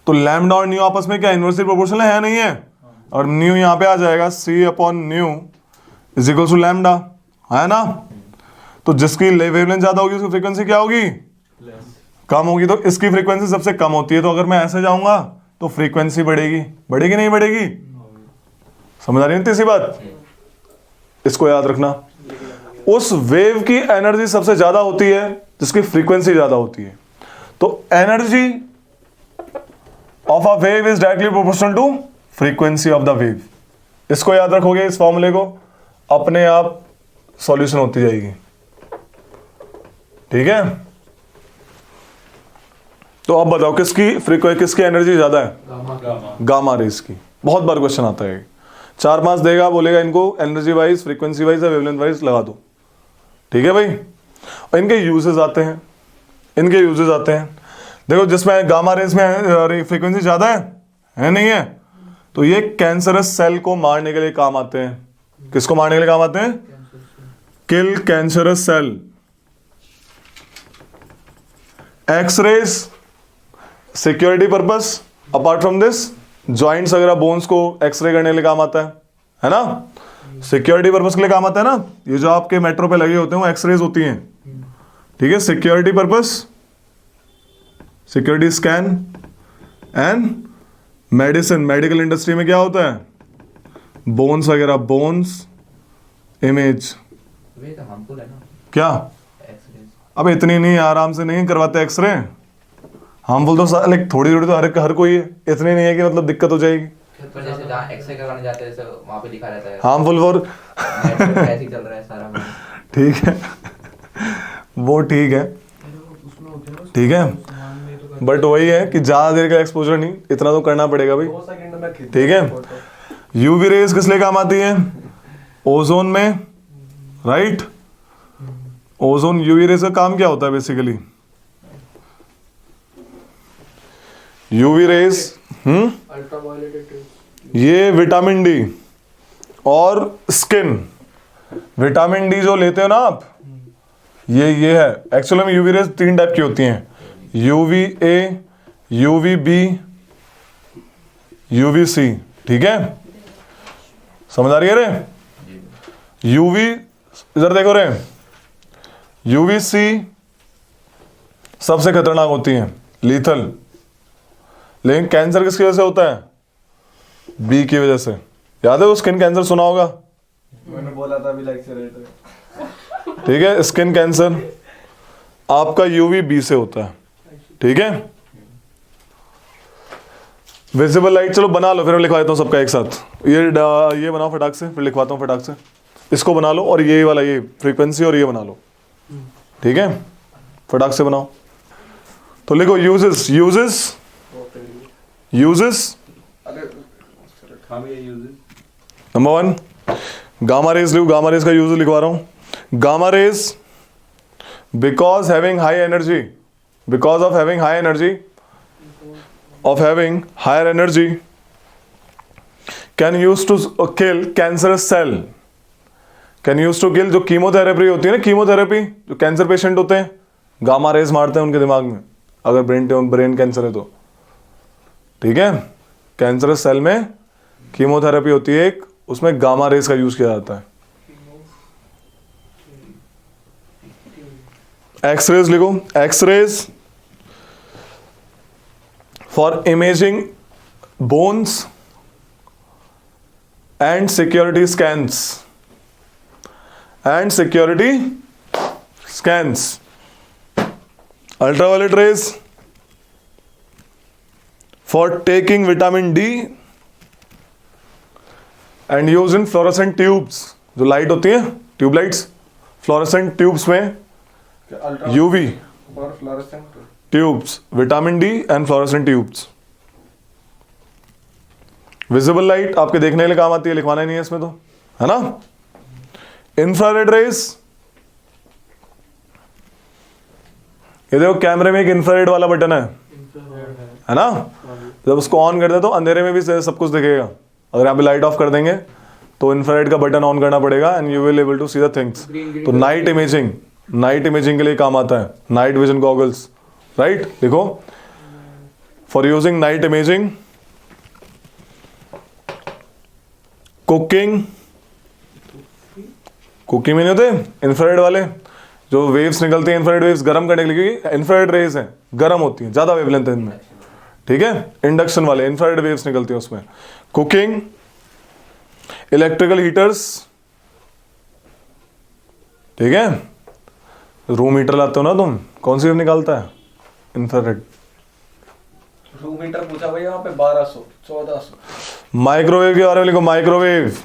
तो लैम्डा और न्यू आपस में क्या इनवर्सली प्रोपोर्शनल है, नहीं है? और न्यू यहां पे आ जाएगा, c/न्यू इज इक्वल टू लैम्डा, है ना. तो जिसकी वेवलेंथ ज्यादा होगी उसकी फ्रीक्वेंसी क्या होगी? कम होगी. तो इसकी फ्रीक्वेंसी सबसे कम होती है. तो अगर मैं ऐसे जाऊंगा तो फ्रीक्वेंसी बढ़ेगी, बढ़ेगी नहीं बढ़ेगी? समझ आ रही है तीसरी बात? इसको याद रखना. उस वेव की एनर्जी सबसे ज्यादा होती है जिसकी फ्रीक्वेंसी ज्यादा होती है. तो energy of a wave is directly proportional to frequency of the wave. इसको याद रखोगे, इस फॉर्मूले को, अपने आप सॉल्यूशन होती जाएगी, ठीक है. तो अब बताओ किसकी एनर्जी ज्यादा है? गामा रेज की. बहुत बार क्वेश्चन आता है, 4-5 देगा, बोलेगा इनको एनर्जी वाइज, फ्रीक्वेंसी वाइज या वेवलेंथ वाइज लगा दो, ठीक है भाई. और इनके यूजेस आते हैं, देखो जिसमें गामा रेज में फ्रीक्वेंसी ज्यादा है नहीं है, तो ये कैंसरस सेल को मारने के लिए काम आते हैं। किसको मारने के लिए काम आते हैं? Kill cancerous cell. X-rays security purpose, apart from this joints वगैरह बोन्स को एक्सरे करने के लिए काम आता है ना? सिक्योरिटी पर्पस के लिए काम आता है ना? ये जो आपके मेट्रो पे लगे होते हैं वो एक्सरेज होती हैं, ठीक है? Security purpose, security scan and medicine. Medical industry में क्या होता है? बोन्स वगैरह, बोन्स इमेज। वे तो हार्मफुल है ना क्या? एक्सरे। अब इतनी नहीं, आराम से नहीं करवाते एक्सरे। हार्मफुल तो लाइक थोड़ी थोड़ी तो हर कोई है, इतनी नहीं है कि मतलब दिक्कत हो जाएगी। पर जैसे जहाँ एक्सरे करवाने जाते हैं जैसे वहाँ पे लिखा रहता है हार्मफुल फॉर ऐसे ही चल रहा है सारा। ठीक है, वो ठीक है, ठीक है, बट वही है कि ज्यादा देर का एक्सपोजर नहीं, इतना तो करना पड़ेगा भाई, 2 सेकंड में खींच ठीक है? यूवी रेज किस लिए काम आती है? ओजोन में, राइट? ओजोन, यूवी रेज का काम क्या होता है basically? UV rays ultraviolet rays. ये विटामिन डी और स्किन, विटामिन डी जो लेते हो ना आप, ये है एक्चुअली में। यूवी रेज 3 टाइप की होती हैं, UV A, UV B, UV C, ठीक है? समझ आ रही है रे? यूवी, इधर देखो रे, यूवी सी सबसे खतरनाक होती है, लीथल। लेकिन कैंसर किसकी वजह से होता है? बी की वजह से। याद है वो स्किन कैंसर सुना होगा? मैंने बोला था अभी लेक्चर, ठीक है, स्किन कैंसर आपका यूवी बी से होता है, ठीक है? विजिबल लाइट, चलो बना लो, फिर मैं लिखवा देता हूँ सबका एक साथ। ये बनाओ फटाक से, फिर लिखवाता हूँ फटाक से। इसको बना लो और ये वाला, ये फ्रीक्वेंसी और ये बना लो, ठीक है? फटाक से बनाओ। तो लिखो uses, uses, uses. Number 1 gamma rays लिखो, गामा रेज का यूज लिखवा रहा हूं। Gamma rays because having high energy, because of having high energy, of having higher energy can use to kill cancerous cell, can use to kill. जो कीमोथेरेपी होती है ना, कीमोथेरेपी, जो कैंसर पेशेंट होते हैं गामा रेज मारते हैं उनके दिमाग में, अगर ब्रेन कैंसर है तो, ठीक है? कैंसरस सेल में कीमोथेरेपी होती है एक, उसमें गामा रेज का यूज किया जाता है। एक्सरेज लिखो, X rays for imaging bones and security scans, and security scans. Ultraviolet rays for taking vitamin D and use in fluorescent tubes, जो लाइट होती है ट्यूब लाइट्स, फ्लोरेसेंट ट्यूब्स में यूवी और fluorescent tubes, vitamin D and fluorescent tubes. Visible light आपके देखने के लिए काम आती है, लिखवाना ही नहीं है इसमें तो, है ना? इंफ्रारेड रेज, ये देखो कैमरे में एक इंफ्रारेड वाला बटन है ना? जब उसको ऑन कर दे तो अंधेरे में भी सब कुछ दिखेगा। अगर यहाँ पे लाइट ऑफ कर देंगे तो इंफ्रारेड का बटन ऑन करना पड़ेगा and you will able to see the things. तो नाइट इमेजिंग, नाइट इमेजिंग के लिए काम आता है, नाइट विजन गॉगल्स, राइट? देखो, for using night imaging, cooking, cooking में नहीं होते इंफ्रारेड वाले जो वेव्स निकलती हैं, इंफ्रारेड वेव्स गर्म करने के लिए, क्योंकि इंफ्रारेड रेज हैं, गर्म होती हैं, ज्यादा वेवलेंथ है इनमें, ठीक है? इंडक्शन वाले इंफ्रारेड वेव्स निकलती हैं उसमें। कुकिंग, इलेक्ट्रिकल हीटर्स, ठीक है? रूम हीटर लाते हो ना तुम, कौन सी वेव निकालता है? इंफ्रारेड। रूम हीटर पूछा भैया वहाँ पे 1200 1400। माइक्रोवेव के बारे में लिखो, माइक्रोवेव,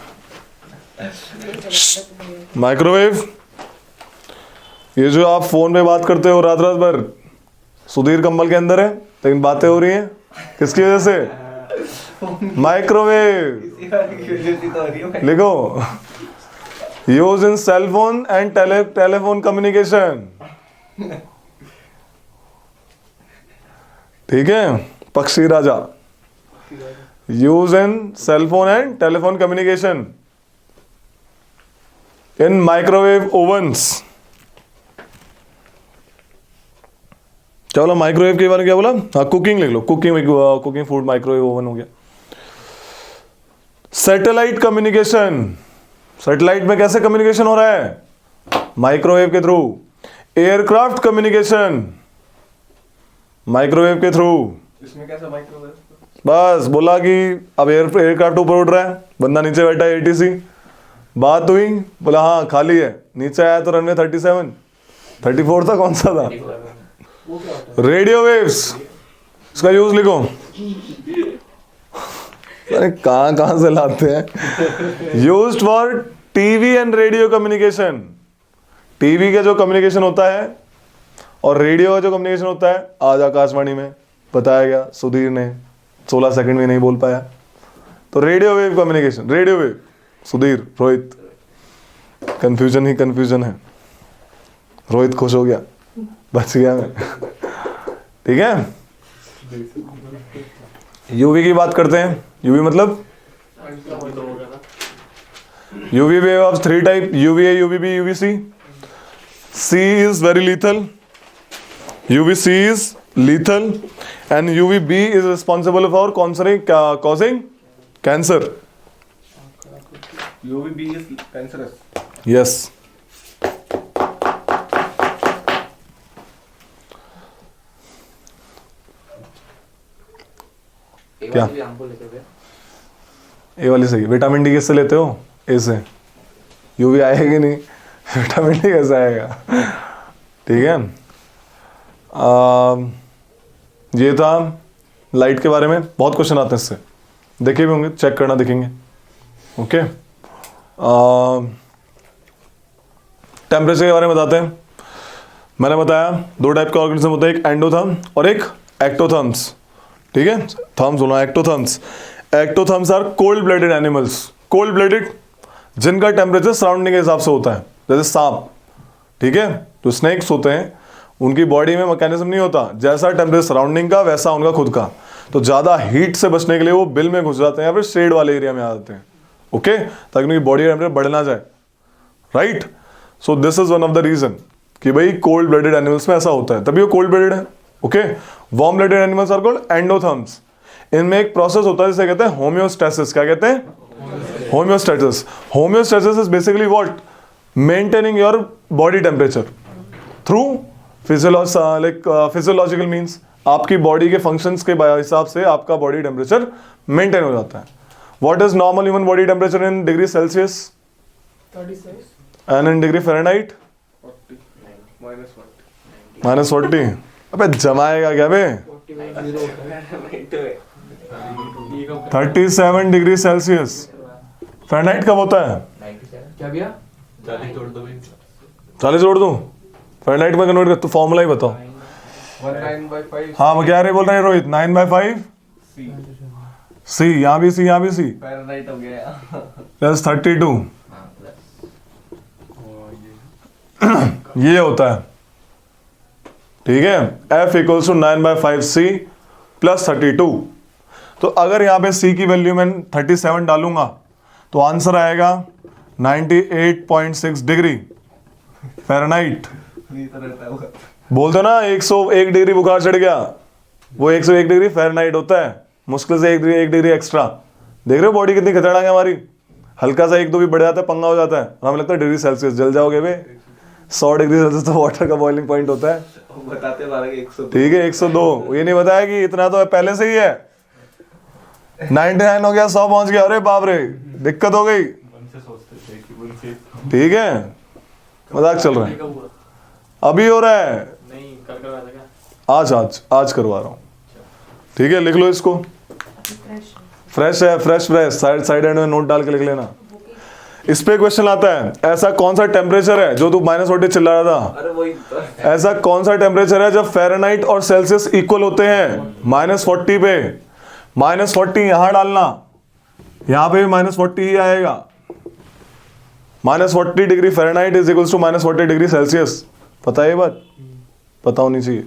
माइक्रोवेव ये जो आप फोन पे बात करते हो रात रात भर, सुधीर कंबल के अंदर है, लेकिन बातें हो रही हैं किसकी वजह से? माइक्रोवेव लिखो, use in cell phone and telephone communication. ठीक है, पक्षी राजा। Use in cellphone and telephone communication, in microwave ovens. क्या बोला माइक्रोवेव के बारे में? क्या बोला? हाँ, कुकिंग लिख लो, कुकिंग फूड माइक्रोवेव ओवन हो गया। सैटेलाइट कम्युनिकेशन, सैटेलाइट में कैसे कम्युनिकेशन हो रहा है? माइक्रोवेव के थ्रू। एयरक्राफ्ट कम्युनिकेशन, माइक्रोवेव के थ्रू। इसमें कैसा माइक्रोवेव? बस बोला कि अब एयरक्राफ्ट ऊपर उड़ रहा है, बंदा नीचे बैठा है, एटीसी, बात हुई, बोला हाँ खाली है, नीचे आया तो रनवे 37 34 था, कौन सा था? वो क्या होता है? रेडियो वेव्स, इसका यूज लिखो। अरे कहां से लाते हैं? Used for TV and radio communication. TV का जो कम्युनिकेशन होता है और रेडियो का जो कम्युनिकेशन होता है, आज आकाशवाणी में बताया गया, सुधीर ने 16 सेकंड में नहीं बोल पाया, तो radio wave communication, radio wave, Sudhir, Rohit, confusion ही कंफ्यूजन है। रोहित खुश हो गया, बच गया मैं। ठीक है, यूवी की बात करते हैं। यूवी मतलब UV wave of 3 type, UVA, UVB, UVC. C is very lethal, UVC is lethal and UVB is responsible for causing cancer. UVB is cancerous. Yes. क्या? भी हमको लेते हुए ए वाली सही। विटामिन डी किससे लेते हो? ए से। यूवी आएगी नहीं, विटामिन डी कैसे आएगा? ठीक है, ये था लाइट के बारे में। बहुत क्वेश्चन आते हैं इससे, देखे भी होंगे, चेक करना, देखेंगे। ओके, टेम्परेचर के बारे में बताते हैं। मैंने बताया 2 टाइप का ऑर्गेनिज्म होता है, एक एंडोथर्म और एक एक्टोथर्म्स। ठीक है, थर्म्स बोला, ectotherms. Ectotherms are cold blooded animals, cold blooded, जिनका टेम्परेचर सराउंडिंग के हिसाब से होता है, जैसे सांप। ठीक है, जो स्नेक्स होते हैं उनकी बॉडी में मैकेनिज्म नहीं होता, जैसा टेम्परेचर सराउंडिंग का वैसा उनका खुद का। तो ज़्यादा हीट से बचने के लिए वो बिल में घुस जाते हैं या फिर शेड वाले एरिया में आ जाते हैं। ओके, ताकि उनकी बॉडी टेम्परेचर बढ़ ना जाए। Right, so this is one of the reason कि भाई कोल्ड ब्लडेड एनिमल्स में ऐसा होता है, तभी वो कोल्ड ब्लडेड है। Okay, warm blooded animals are called endotherms. इनमें एक प्रोसेस होता है जिसे कहते हैं होम्योस्टेसिस। क्या कहते हैं? Homeostasis. Homeostasis is basically what? Maintaining your body temperature through physiological means. आपकी बॉडी के फंक्शंस के हिसाब से आपका बॉडी टेम्परेचर मेंटेन हो जाता है। What is normal human body temperature in degree Celsius 36 and in degree Fahrenheit? 40 -40। अबे जमाएगा क्या बे? 49 होता है। 37 डिग्री सेल्सियस। फ़ारेनहाइट कब होता है? 97 क्या भैया? 40 जोड़ दो भाई। 40 जोड़ दूं? फ़ारेनहाइट में कन्वर्ट कर, तो फॉर्मूला ही बताओ। 19/5 हाँ, वो क्या रे बोल रहे हैं रोहित? 9/5 C सी, यहाँ भी सी, यहाँ भी सी, फ़ारेनहाइट हो गया। प्लस 32। हाँ प्लस ये होता है। ठीक है, F equals to 9/5 C plus 32। तो अगर यहाँ पे C की वैल्यू में 37 डालूंगा तो आंसर आएगा 98.6 डिग्री फ़ारेनहाइट। बोल दो ना 101 डिग्री बुखार चढ़ गया, वो 101 डिग्री फ़ारेनहाइट होता है। मुश्किल से 1 डिग्री एक्स्ट्रा। देख रहे हो बॉडी कितनी खतरनाक है हमारी। हल्का सा 1-2 भी बढ़ जाता है, पंगा हो जाता है। हमें लगता है डिग्री सेल्सियस, जल जाओगे बे। 100 डिग्री सेल्सियस तो वाटर का बॉइलिंग पॉइंट होता है। बताते बारह के 102। ठीक है, 102। ये नहीं बताया कि इतना तो पहले से ही है। 99 हो गया, 100 पहुंच गया, अरे बाप रे, दिक्कत हो गई। उनसे सोचते थे कि उनसे ठीक है, मजाक चल रहा है, कब हुआ? अभी हो रहा है। नहीं, कल करवाया था क्या? आज करवा रहा हूँ। ठीक है, लिख लो इसको। फ्रेश है, फ्रेश साइड एंड में नोट डाल के लिख लेना। इस पे क्वेश्चन आता है, ऐसा कौन सा टेम्परेचर है जो तू -40 चिल्ला रहा था? अरे वही तो। ऐसा कौन सा टेम्परेचर है जब फ़ारेनहाइट और सेल्सियस इक्वल होते हैं? -40 पे। -40 यहां डालना, यहां पे भी -40 ही आएगा। -40 degree Fahrenheit is equals to -40 degree Celsius. पता है ये बात? पता होनी चाहिए।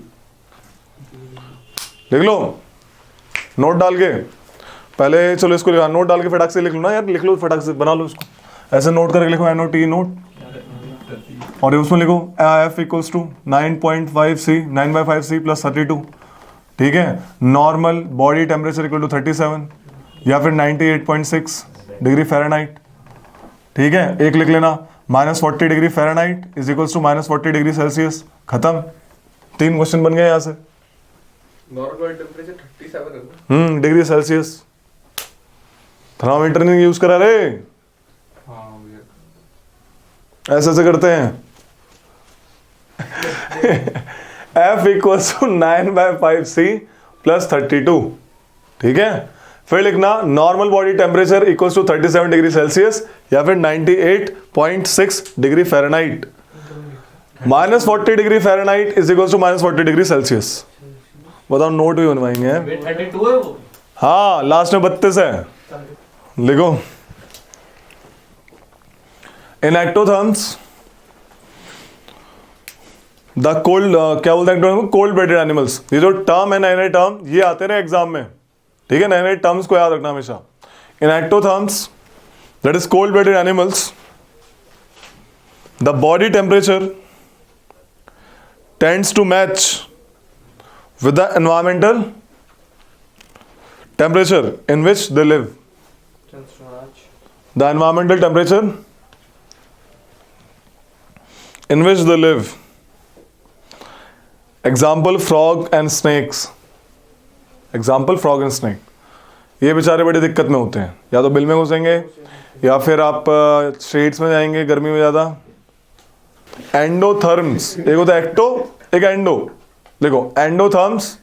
लिख लो नोट डाल के। पहले चलो इसको लिखा, नोट डाल के फटाक से लिख लो ना यार, लिख लो फटाक से, बना लो इसको, ऐसे नोट करके लिखो NOT नोट, और उसमें लिखो F equals to 9.5C 9/5C plus 32, ठीक है। Normal body temperature equal to 37 या फिर 98.6 डिग्री फ़ारेनहाइट, ठीक है। एक लिख लेना -40 degree Fahrenheit is equals to -40 degree Celsius, खत्म। 3 क्वेश्चन बन गए यहाँ से। नॉर्मल टेम्परेचर 37 है ना? डिग्री सेल्सियस, थर्मामीटर नहीं यूज करा रे, हाँ भैया ऐसे ऐसे करते हैं। F equals to 9/5C plus 32, ठीक है। फिर लिखना normal body temperature equals to 37 degree Celsius या फिर 98.6 degree Fahrenheit, -40 degree Fahrenheit is equals to -40 degree Celsius. बताओ नोट भी बनवाएंगे हैं? 32 है वो। हाँ लास्ट में 32 है, लिखो। इन एक्टोथर्म्स द कोल्ड, क्या बोलते हैं कोल्ड ब्लडेड एनिमल्स, ये जो टर्म है नए नए टर्म ये आते रहे एग्जाम में, ठीक है। नए नए टर्म्स को याद रखना हमेशा। In ectotherms that is cold blooded animals the body temperature tends to match with the environmental temperature in which they live. The environmental temperature in which they live. Example frog and snakes. Example frog and snake. ये बेचारे बड़ी दिक्कत में होते हैं, या तो बिल में घुसेंगे या फिर आप शेड्स में जाएंगे गर्मी में ज़्यादा। एंडोथर्म्स, एक होता है एक्टो एक एंडो, देखो endotherms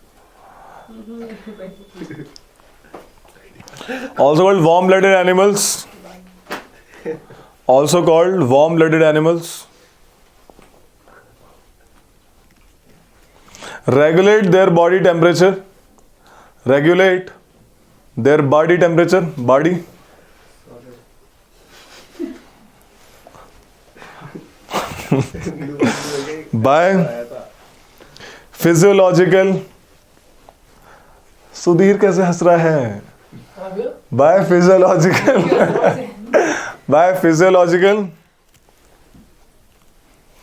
also called warm-blooded animals, also called warm-blooded animals, regulate their body temperature, regulate their body temperature, body by physiological, Sudhir कैसे हंस रहा है? By physiological, by physiological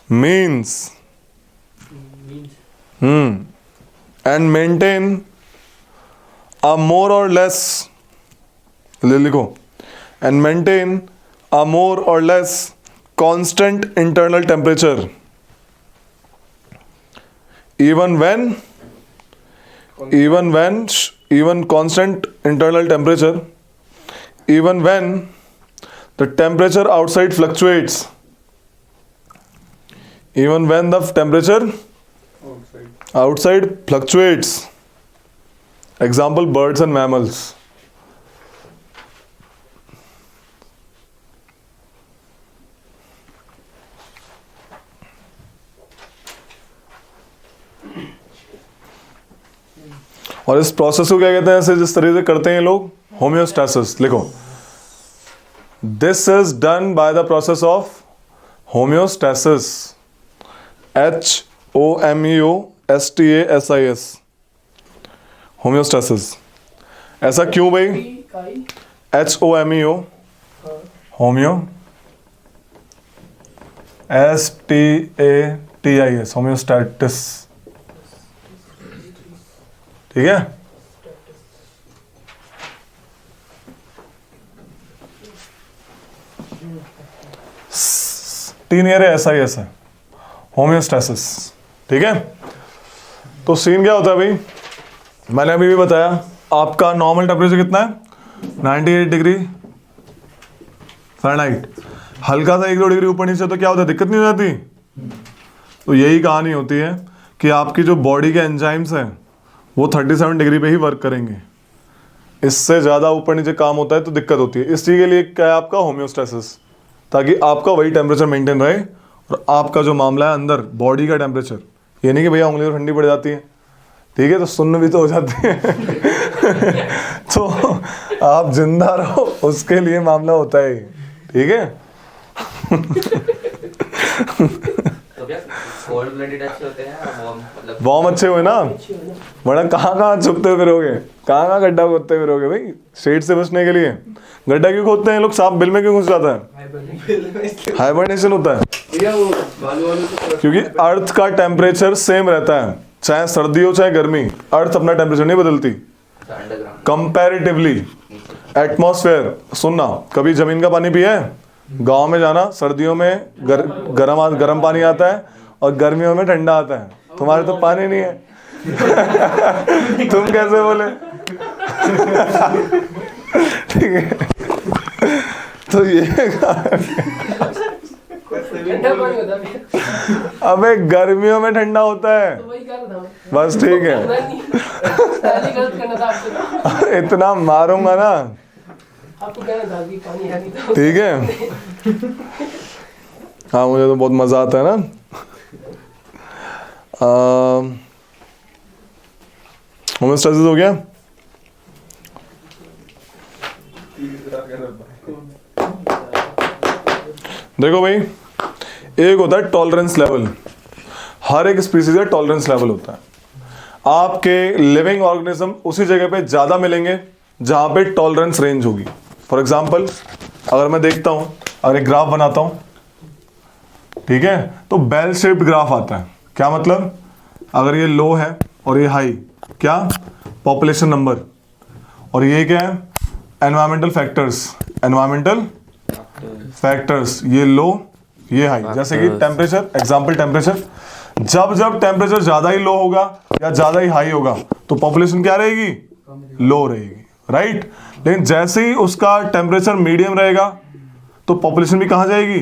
means and maintain a more or less, लिखो, and maintain a more or less constant internal temperature even constant internal temperature, even when the temperature outside fluctuates, even when the temperature outside fluctuates. Example birds and mammals. और इस प्रोसेस को क्या कहते हैं, ऐसे जिस तरह से करते हैं लोग, होम्योस्टैसिस, लिखो। This is done by the process of homeostasis, HOMEOSTASIS, homeostasis. ऐसा क्यों भाई? HOMEO, होम्यो, STATIS, होम्योस्टैटिस, ठीक है। तीन ईयर SIS है, होम्योस्टैसिस, ठीक है। तो सीन क्या होता है भाई, मैंने अभी भी बताया, आपका नॉर्मल टेम्परेचर कितना है 98 डिग्री फ़ारेनहाइट, हल्का सा 1-2 डिग्री ऊपर नीचे तो क्या होता है, दिक्कत नहीं हो जाती। तो यही कहानी होती है कि आपकी जो बॉडी के एंजाइम्स हैं वो 37 डिग्री पे ही वर्क करेंगे, इससे ज़्यादा ऊपर नीचे काम होता है तो दिक्कत होती है। इस चीज़ के लिए क्या है आपका होम्योस्टैसिस, ताकि आपका वही टेम्परेचर मेंटेन रहे और आपका जो मामला है अंदर बॉडी का टेम्परेचर, ये नहीं कि भैया उंगली ठंडी पड़ जाती है, ठीक है, तो सुन्न भी तो हो जाती है तो आप जिंदा रहो, उसके लिए मामला होता है, ठीक है। तो क्या कोल्ड ब्लडेड अच्छे होते हैं वार्म मतलब वार्म अच्छे हुए ना, अच्छी है ना। वरना कहाँ छुपते फिरोगे, कहाँ गड्ढा खोदते फिरोगे भाई शेड से बचने के लिए। गड्ढा क्यों खोदते हैं लोग, सांप बिल में क्यों घुस जाता है, हाइबरनेशन होता है। भैया वो बालू वालू तो क्योंकि अर्थ का टेम्परेचर सेम रहता है, चाहे सर्दी हो चाहे गर्मी, अर्थ अपना टेम्परेचर नहीं बदलती अंडरग्राउंड कंपैरेटिवली। एटमॉस्फेयर सुनना, कभी जमीन का पानी पिया है? गांव में जाना, सर्दियों में गरम पानी आता है और गर्मियों में ठंडा आता है। तुम्हारे तो पानी नहीं है तुम कैसे बोले? ठीक है, तो ये ठंडा पानी होता है। अबे गर्मियों में ठंडा होता है, तो वही कह रहा था। बस ठीक है। नहीं, पहले गलत करना था आपको। इतना मारूंगा ना, आपको कहना था कि पानी है नहीं था। ठीक है। हाँ मुझे तो बहुत मजा आता है ना। होमोस्टैसिस हो गया। देखो भाई, एक होता है टॉलरेंस लेवल, हर एक स्पीसीज का टॉलरेंस लेवल होता है। आपके लिविंग ऑर्गेनिज्म उसी जगह पे ज्यादा मिलेंगे जहां पे टॉलरेंस रेंज होगी। फॉर एग्जांपल अगर मैं देखता हूं, अगर एक ग्राफ बनाता हूं, ठीक है, तो बेल शेप्ड ग्राफ आता है। क्या मतलब, अगर ये लो है और ये हाई, क्या पॉपुलेशन नंबर, और ये क्या है एनवायरमेंटल फैक्टर्स, एनवायरमेंटल फैक्टर्स, ये लो ये हाई। जैसे कि टेम्परेचर, एग्जांपल टेम्परेचर, जब जब टेम्परेचर ज्यादा ही लो होगा या ज्यादा ही हाई होगा तो पॉपुलेशन क्या रहेगी, लो रहेगी, राइट। लेकिन जैसे ही उसका टेम्परेचर मीडियम रहेगा तो पॉपुलेशन भी कहां जाएगी,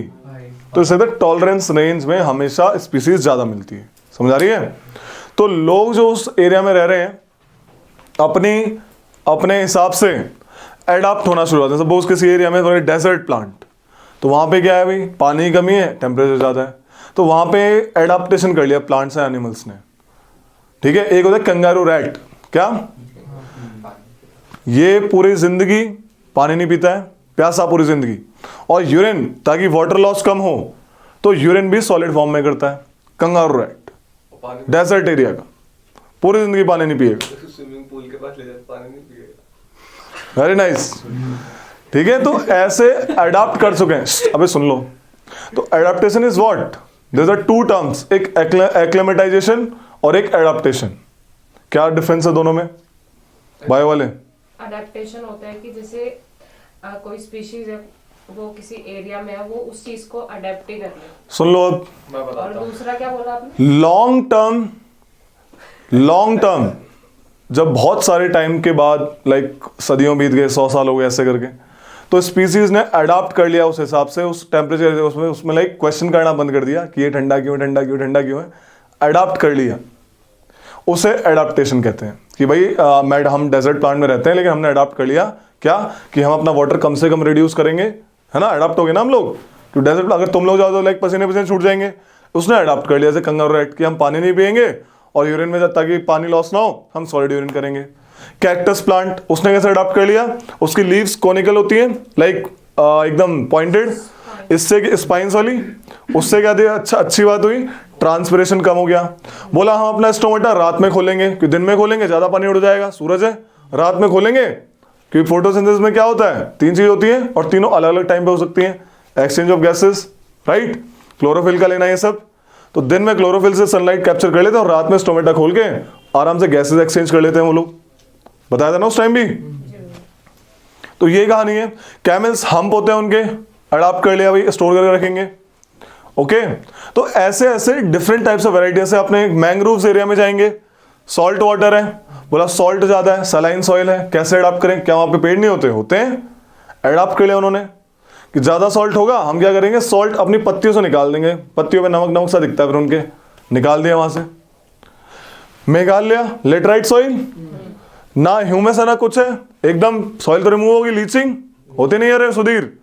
तो इसे टॉलरेंस रेंज में हमेशा स्पीसीज ज्यादा मिलती है। समझ आ रही है? तो लोग जो उस एरिया में रह रहे हैं अपने हिसाब से एडाप्ट होना शुरू होता है। सपोज किसी एरिया में डेजर्ट प्लांट, तो वहां पे क्या है भाई, पानी की कमी है, टेम्परेचर ज्यादा है, तो वहां पे एडाप्टेशन कर लिया प्लांट्स एंड एनिमल्स ने, ठीक है। एक होता है कंगारू रैट, क्या ये पूरी जिंदगी पानी नहीं पीता है, प्यासा पूरी जिंदगी, और यूरिन, ताकि वाटर लॉस कम हो तो यूरिन भी सॉलिड फॉर्म में करता है। कंगारू रैट डेजर्ट एरिया का, पूरी जिंदगी पानी नहीं पिएगा, स्विमिंग पूल के पास ले जाते पानी नहीं पिएगा। वेरी नाइस, ठीक है। तो ऐसे अडाप्ट कर चुके हैं। अबे सुन लो, तो adaptation is what, there are two terms, एक एक्लेमेटाइजेशन और एक एडाप्टेशन। क्या डिफरेंस है दोनों में बायो वाले? अडेप्टेशन होता है कि जैसे कोई स्पीशीज है वो किसी एरिया में है, वो उस चीज को अडेप्ट ही कर ले। सुन लो अब, मैं और बताता हूँ। दूसरा क्या बोला आपने? लॉन्ग टर्म जब बहुत सारे टाइम के बाद, लाइक सदियों बीत गए, 100 साल हो गए ऐसे करके, तो स्पीसीज ने अडॉप्ट कर लिया उस हिसाब से, उस टेम्परेचर उसमें लाइक क्वेश्चन करना बंद कर दिया कि ये ठंडा क्यों, ठंडा क्यों, ठंडा क्यों है, अडॉप्ट कर लिया, उसे एडाप्टेशन कहते हैं। कि भाई हम डेजर्ट प्लांट में रहते हैं लेकिन हमने अडॉप्ट कर लिया क्या, कि हम अपना वाटर कम से कम रिड्यूस करेंगे, है ना, अडॉप्ट हो गए ना हम लोग। तो डेजर्ट, अगर तुम लोग जाओ तो लाइक पसीने पसीने छूट जाएंगे, उसने अडॉप्ट कर लिया जैसे कंगारू रैट कि हम पानी नहीं पिएंगे और यूरिन में ताकि पानी लॉस ना हो हम सॉलिड यूरिन करेंगे। कैक्टस प्लांट उसने कैसे अडॉप्ट कर लिया, उसकी लीव्स कोनिकल होती हैं, लाइक एकदम पॉइंटेड, इससे स्पाइंस वाली, उससे क्या दिया, अच्छी बात हुई, ट्रांसपिरेशन कम हो गया। बोला हम अपना स्टोमेटा रात में खोलेंगे, क्योंकि दिन में खोलेंगे ज्यादा पानी उड़ जाएगा, सूरज है, रात में खोलेंगे क्योंकि फोटोसिंथेसिस में क्या होता है, 3 चीज होती है और तीनों अलग अलग टाइम पे हो सकती हैं, exchange of gases, right, chlorophyll का लेना ये सब। तो दिन में क्लोरोफिल से सनलाइट कैप्चर कर लेते हैं और रात में स्टोमेटा खोल के आराम से गैसेस एक्सचेंज कर लेते हैं वो लोग, बताया था ना उस टाइम भी। तो ये कहानी है। कैमल्स हम्प होते हैं उनके, अडॉप्ट कर लिया भाई, स्टोर करके रखेंगे, ओके। तो ऐसे ऐसे डिफरेंट टाइप्स ऑफ वैरायटी से अपने मैंग्रोव्स एरिया में जाएंगे, सॉल्ट वाटर है, बोला सॉल्ट ज्यादा है, सलाइन सॉइल है, कैसे अडॉप्ट करें, क्या वहां पे पेड़ नहीं होते, होते हैं, अडॉप्ट कर लिया उन्होंने कि ज्यादा सॉल्ट होगा, हम क्या करेंगे, सॉल्ट अपनी पत्तियों से निकाल देंगे, पत्तियों में नमक नमक सा दिखता है, फिर उनके निकाल दिया वहां से। मेघालय लेटराइट सॉइल, ना ह्यूमस है ना कुछ है, एकदम सॉइल तो रिमूव होगी, लीचिंग होती नहीं है सुधीर,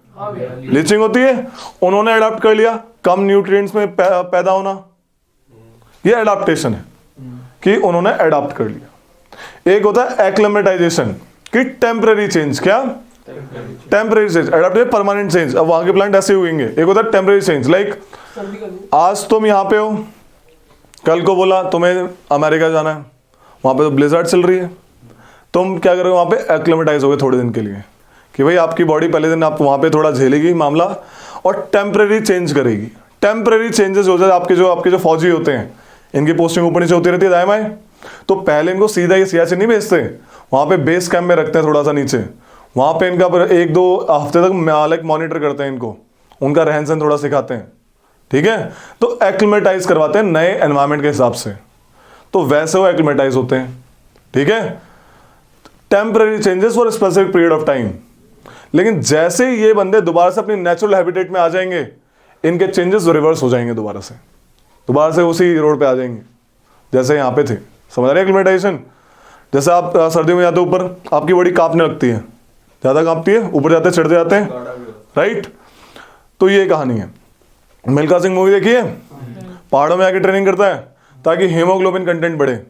लीचिंग होती है, उन्होंने अडॉप्ट कर लिया, कम न्यूट्रिएंट्स में पैदा होना, ये एडाप्टेशन है कि उन्होंने अडॉप्ट कर लिया। एक होता है एक्लेमेटाइजेशन कि टेम्पररी चेंज, क्या temporary change, adopt permanent change, अब वहां के प्लांट ऐसे हुएंगे। एक होता है टेम्पररी चेंज, लाइक आज तुम यहाँ पे हो, कल को बोला तुम्हें अमेरिका जाना है, वहाँ पे तो ब्लिज़र्ड चल रही है, तुम क्या करोगे वहाँ पे एक्लिमेटाइज होगे थोड़े दिन के लिए कि भाई आपकी बॉडी पहले दिन आप वहाँ पे थोड़ा झेलेगी मामला और टेम्परेरी चेंज करेगी। टेम्परेरी चेंजेस हो जाए आपके जो फौजी होते हैं इनकी पोस्टिंग ऊपर नीचे होती रहती है दाएं बाएं, तो पहले इनको सीधा ये सियाचिन नहीं भेजते, वहाँ पे बेस कैंप में रखते हैं थोड़ा सा नीचे, वहाँ पे इनका 1-2 हफ्ते तक लाइक मॉनिटर करते हैं इनको, उनका रहन सहन थोड़ा सिखाते हैं, ठीक है, तो एक्लिमेटाइज करवाते हैं नए एनवायरनमेंट के हिसाब से, तो वैसे वो एक्लिमेटाइज होते हैं, ठीक है। Temporary changes for specific period of time. लेकिन जैसे ही ये बंदे दोबारा से अपनी नेचुरल हैबिटेट में आ जाएंगे, इनके चेंजेस रिवर्स हो जाएंगे, दोबारा से उसी रोड पे आ जाएंगे जैसे यहाँ पे थे। समझ रहे हैं एक्लिमेटाइजेशन? जैसे आप सर्दियों में जाते हो ऊपर, आपकी बॉडी कांपने लगती है, ज़्यादा कांपती है, ऊपर जाते चढ़ते जाते हैं, राइट। तो ये कहानी है। मिल्खा सिंह मूवी देखी है? पहाड़ों में आके ट्रेनिंग करता है ताकि हीमोग्लोबिन कंटेंट बढ़े,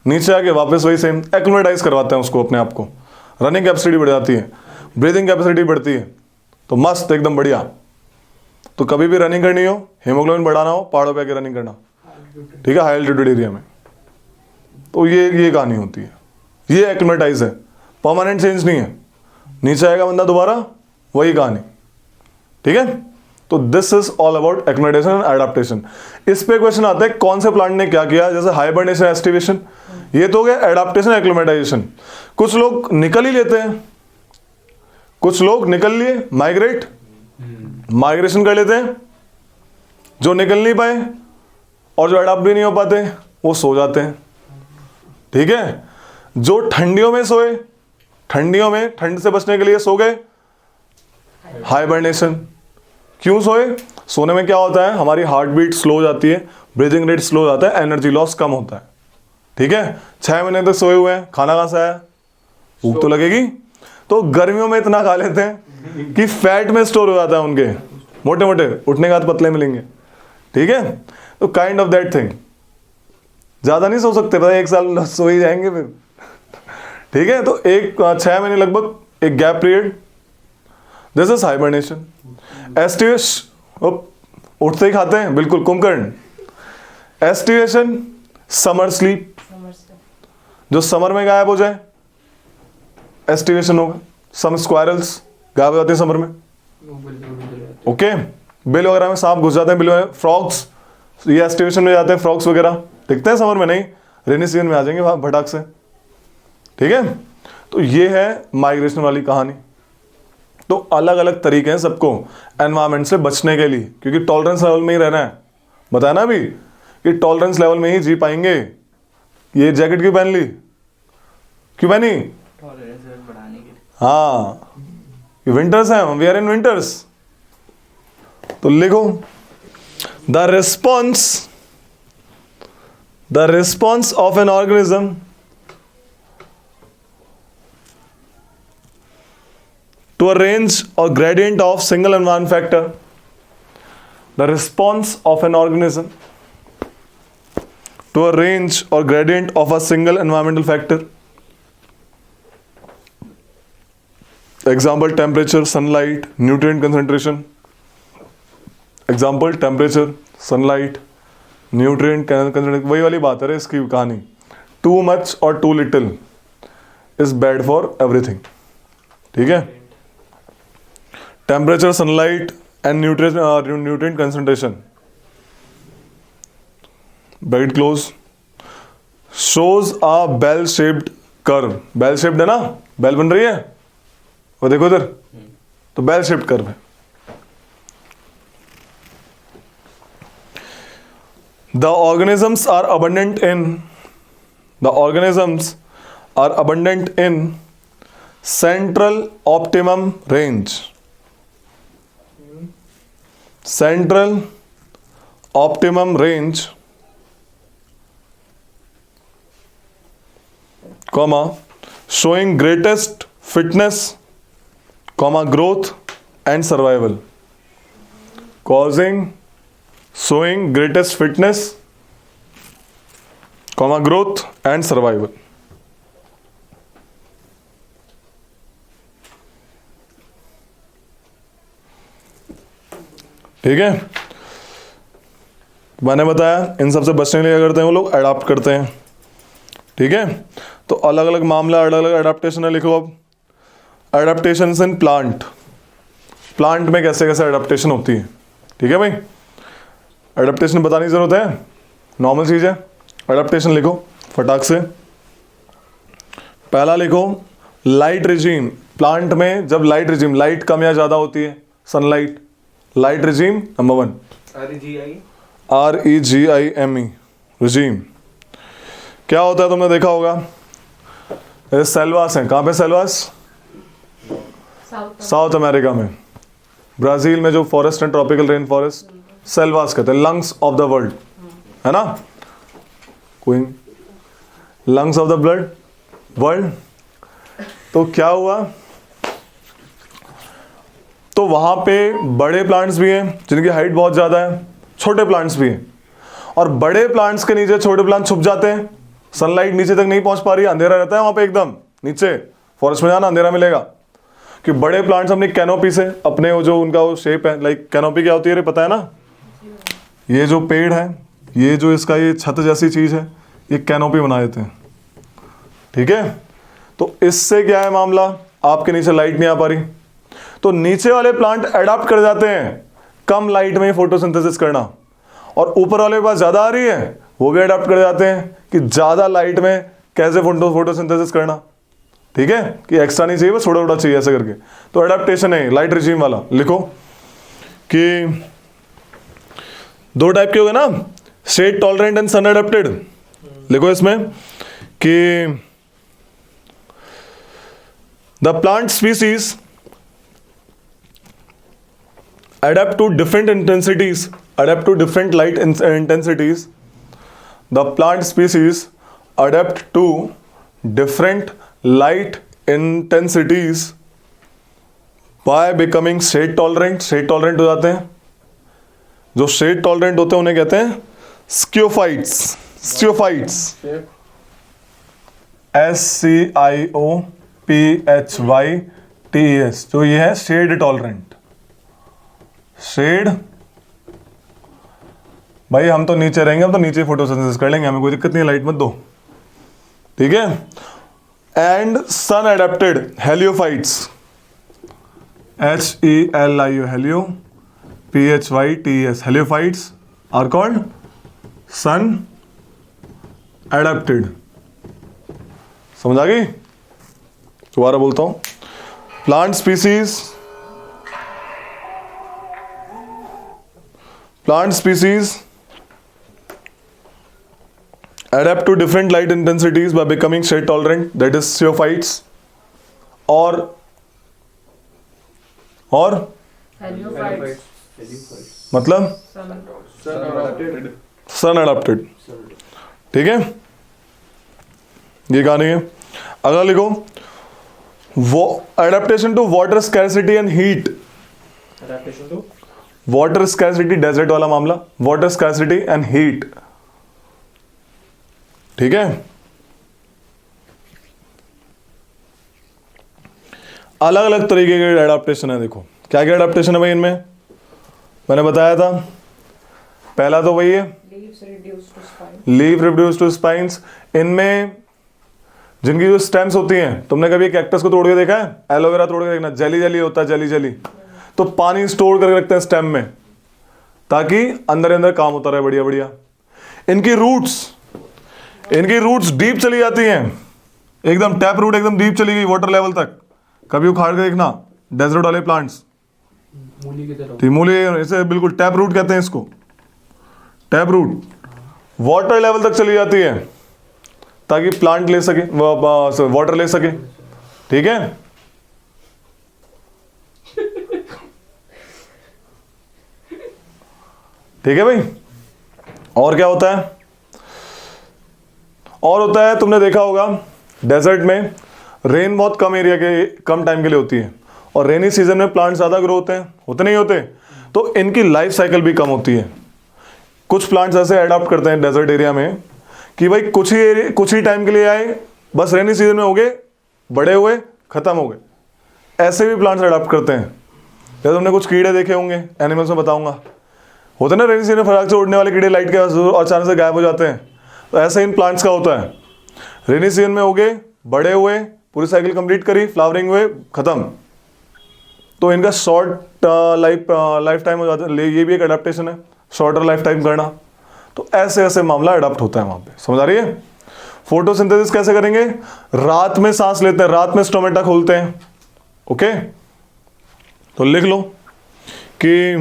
नीचे आके वापस वही सेम एक्लिमेटाइज करवाते हैं उसको अपने आप को, रनिंग कैपेसिटी बढ़ जाती है, ब्रीदिंग कैपेसिटी बढ़ती है, तो मस्त एकदम बढ़िया। तो कभी भी रनिंग करनी हो, हीमोग्लोबिन बढ़ाना हो, पहाड़ों पे आके रनिंग करना, ठीक है, हाई एल्टीट्यूड एरिया में। तो ये कहानी होती है, ये एक्लिमेटाइज है, परमानेंट चेंज नहीं है, नीचे आएगा बंदा दोबारा वही कहानी, ठीक है। तो this is all about acclimatisation and adaptation. इस पे क्वेश्चन आता है कौन से प्लांट ने क्या किया, जैसे हाइबरनेशन, एस्टिवेशन, ये तो हो गया एडाप्टेशन, एक्लिमेटाइजेशन। कुछ लोग निकल ही लेते हैं, कुछ लोग निकल लिए माइग्रेशन कर लेते हैं, जो निकल नहीं पाए और जो अडाप्ट भी नहीं हो पाते वो सो जाते हैं, ठीक है। जो ठंडियों में सोए, ठंडियों में ठंड से बचने के लिए सो गए, हाइबरनेशन। क्यों सोए? सोने में क्या होता है, हमारी हार्ट बीट स्लो हो जाती है, ब्रीदिंग रेट स्लो हो जाता है, एनर्जी लॉस कम होता है, ठीक है। 6 महीने तक सोए हुए हैं, खाना कहां से आया, भूख तो लगेगी। तो गर्मियों में इतना खा लेते हैं कि फैट में स्टोर हो जाता है उनके, मोटे मोटे, उठने के बाद पतले मिलेंगे, ठीक है। तो काइंड ऑफ दैट थिंग, ज्यादा नहीं सो सकते, पता है 1 साल सो ही जाएंगे फिर, ठीक है। तो 6 महीने लगभग एक gap period, this is hibernation. Aestivation, उठते ही खाते हैं, बिल्कुल कुंभकर्ण। एस्टिवेशन, समर स्लीप, जो समर में गायब हो जाए एस्टिवेशन होगा। सम स्क्वायरल्स गायब हो जाते हैं समर में, ओके। बिल वगैरह में सांप घुस जाते हैं, बिल में फ्रॉग्स, ये एस्टिवेशन में जाते हैं, फ्रॉग्स वगैरह दिखते हैं समर में, नहीं, रेनी सीजन में आ जाएंगे वहां भटाक से, ठीक है। तो ये है माइग्रेशन वाली कहानी। तो अलग अलग तरीके हैं सबको एनवायरमेंट से बचने के लिए, क्योंकि टॉलरेंस लेवल में ही रहना है, बताया ना अभी कि टॉलरेंस लेवल में ही जी पाएंगे। ये जैकेट क्यों पहन ली, क्यों पहनी? बढ़ाने के लिए। हाँ, विंटर्स हैं, वी आर इन विंटर्स। तो लिखो, the response of an organism to a range or gradient of single environment factor. The response of an organism to a range or gradient of a single environmental factor. Example, temperature, sunlight, nutrient concentration. Example, temperature, sunlight, nutrient concentration. वही वाली बात है इसकी कहानी। Too much or too little is bad for everything. ठीक है? Temperature, sunlight and nutrient concentration, bracket close, shows a bell shaped curve. Bell shaped है ना, बेल बन रही है वो देखो इधर, तो बेल shaped curve है। The organisms are abundant in central optimum range. Central optimum range, comma, showing greatest fitness, comma, growth and survival. Showing greatest fitness, comma, growth and survival. ठीक है, मैंने बताया इन सबसे बचने के लिए क्या करते हैं वो लोग, अडाप्ट करते हैं। ठीक है, तो अलग अलग मामला, अलग अलग अडाप्टेशन है। लिखो अब अडाप्टेशन इन प्लांट, प्लांट में कैसे कैसे अडाप्टेशन होती है। ठीक है भाई, अडाप्टेशन बताने की जरूरत है, नॉर्मल चीज़ है। अडाप्टेशन लिखो फटाक से। पहला लिखो लाइट रिजीम, प्लांट में जब लाइट रिजीम, लाइट कम या ज़्यादा होती है, sunlight, light regime number 1, REGIME regime. क्या होता है तुमने देखा होगा, सेल्वास है, कहाँ पे सेल्वास, साउथ अमेरिका में, ब्राजील में जो फॉरेस्ट है, ट्रॉपिकल रेन फॉरेस्ट, सेल्वास कहते हैं, लंग्स ऑफ द वर्ल्ड, है ना, कोई lungs of the blood world. तो क्या हुआ, तो वहां पे बड़े प्लांट्स भी हैं जिनकी हाइट बहुत ज्यादा है, छोटे प्लांट्स भी हैं, और बड़े प्लांट्स के नीचे छोटे प्लांट छुप जाते हैं, सनलाइट नीचे तक नहीं पहुंच पा रही, अंधेरा रहता है वहां पे, एकदम नीचे फॉरेस्ट में जाना अंधेरा मिलेगा, कि बड़े प्लांट्स अपनी कैनोपी से, अपने वो जो उनका वो शेप है, लाइक कैनोपी क्या होती है पता है ना, ये जो पेड़ है, ये जो इसका ये छत जैसी चीज है, ये कैनोपी बना देते हैं। ठीक है, तो इससे क्या है मामला, आपके नीचे लाइट नहीं आ पा रही, तो नीचे वाले प्लांट अडॉप्ट कर जाते हैं कम लाइट में फोटोसिंथेसिस करना, और ऊपर वाले के पास ज्यादा आ रही है, वो भी अडॉप्ट कर जाते हैं कि ज्यादा लाइट में कैसे फोटोसिंथेसिस करना। ठीक है, कि एक्स्ट्रा नहीं चाहिए, बस थोड़ा थोड़ा चाहिए ऐसे करके। तो अडॉप्टेशन है लाइट रिजीम वाला। लिखो कि दो टाइप के हो गए ना, shade tolerant and sun adapted. लिखो इसमें कि the plant species adapt to different intensities, adapt to different light intensities. The plant species adapt to different light intensities by becoming shade tolerant. Shade tolerant हो जाते हैं, जो shade tolerant होते हैं उन्हें कहते हैं स्क्योफाइट्स। स्क्योफाइट्स SCIOPHYTES, जो ये है शेड टॉलरेंट। शेड, भाई हम तो नीचे रहेंगे, हम तो नीचे फोटोसिंथेसिस कर लेंगे, हमें कोई दिक्कत नहीं, लाइट मत दो। ठीक है, and sun adapted heliophytes, HELIO, helio PHYTES, heliophytes are called sun adapted. समझ आ गई? दोबारा बोलता हूं, plant species, plant species adapt to different light intensities by becoming shade tolerant, that is xeophytes, or मतलब सन अडॉप्टेड। ठीक है, ये कहानी है। अगला लिखो वो adaptation to water scarcity and heat. Adaptation to water scarcity, desert वाला मामला, वाटर स्कैरसिटी एंड हीट। ठीक है, अलग अलग तरीके के एडाप्टेशन है। देखो क्या क्या एडाप्टेशन है भाई इनमें, मैंने बताया था। पहला तो वही है लीफ रिड्यूस टू स्पाइन्स। इनमें जिनकी जो स्टेम्स होती हैं, तुमने कभी कैक्टस को तोड़ के देखा है, एलोवेरा तोड़ के देखना, जेली जेली होता है, जेली जेली, तो पानी स्टोर करके रखते हैं स्टेम में, ताकि अंदर अंदर काम होता रहे बढ़िया बढ़िया। इनकी रूट्स डीप चली जाती हैं, एकदम टैप रूट एकदम डीप चली गई वाटर लेवल तक। कभी उखाड़ के देखना डेजर्ट वाले प्लांट्स, मूली की तरह, तो मूली ऐसे बिल्कुल टैप रूट कहते हैं इसको, टैप रूट वाटर लेवल तक चली जाती है ताकि प्लांट ले सके, वाटर ले सके। ठीक है, ठीक है भाई। और क्या होता है, और होता है, तुमने देखा होगा डेजर्ट में रेन बहुत कम एरिया के, कम टाइम के लिए होती है, और रेनी सीजन में प्लांट ज्यादा ग्रो होते हैं, होते नहीं होते, तो इनकी लाइफ साइकिल भी कम होती है। कुछ प्लांट्स ऐसे अडॉप्ट करते हैं डेजर्ट एरिया में कि भाई कुछ ही टाइम के लिए आए, बस रेनी सीजन में हो गए, बड़े हुए, खत्म हो गए। ऐसे भी प्लांट्स अडॉप्ट करते हैं। जैसे तुमने कुछ कीड़े देखे होंगे एनिमल्स में, बताऊंगा, होते हैं ना रेनी सीजन में फटाक से उड़ने वाले कीड़े लाइट के और अचानक से गायब हो जाते हैं, तो ऐसा इन प्लांट्स का होता है। रेनी सीजन में उगे, बड़े हुए, पूरी साइकिल कंप्लीट करी, फ्लावरिंग हुए, खत्म, तो इनका शॉर्ट लाइफ टाइम हो जाता है। ये भी एक अडेप्टेशन है, शॉर्टर लाइफ टाइम करना। तो ऐसे ऐसे मामला अडॉप्ट होता है वहां पे, समझ आ रही है। फोटोसिंथेसिस कैसे करेंगे? रात में सांस लेते हैं, रात में स्टोमेटा खोलते हैं। ओके, तो लिख लो कि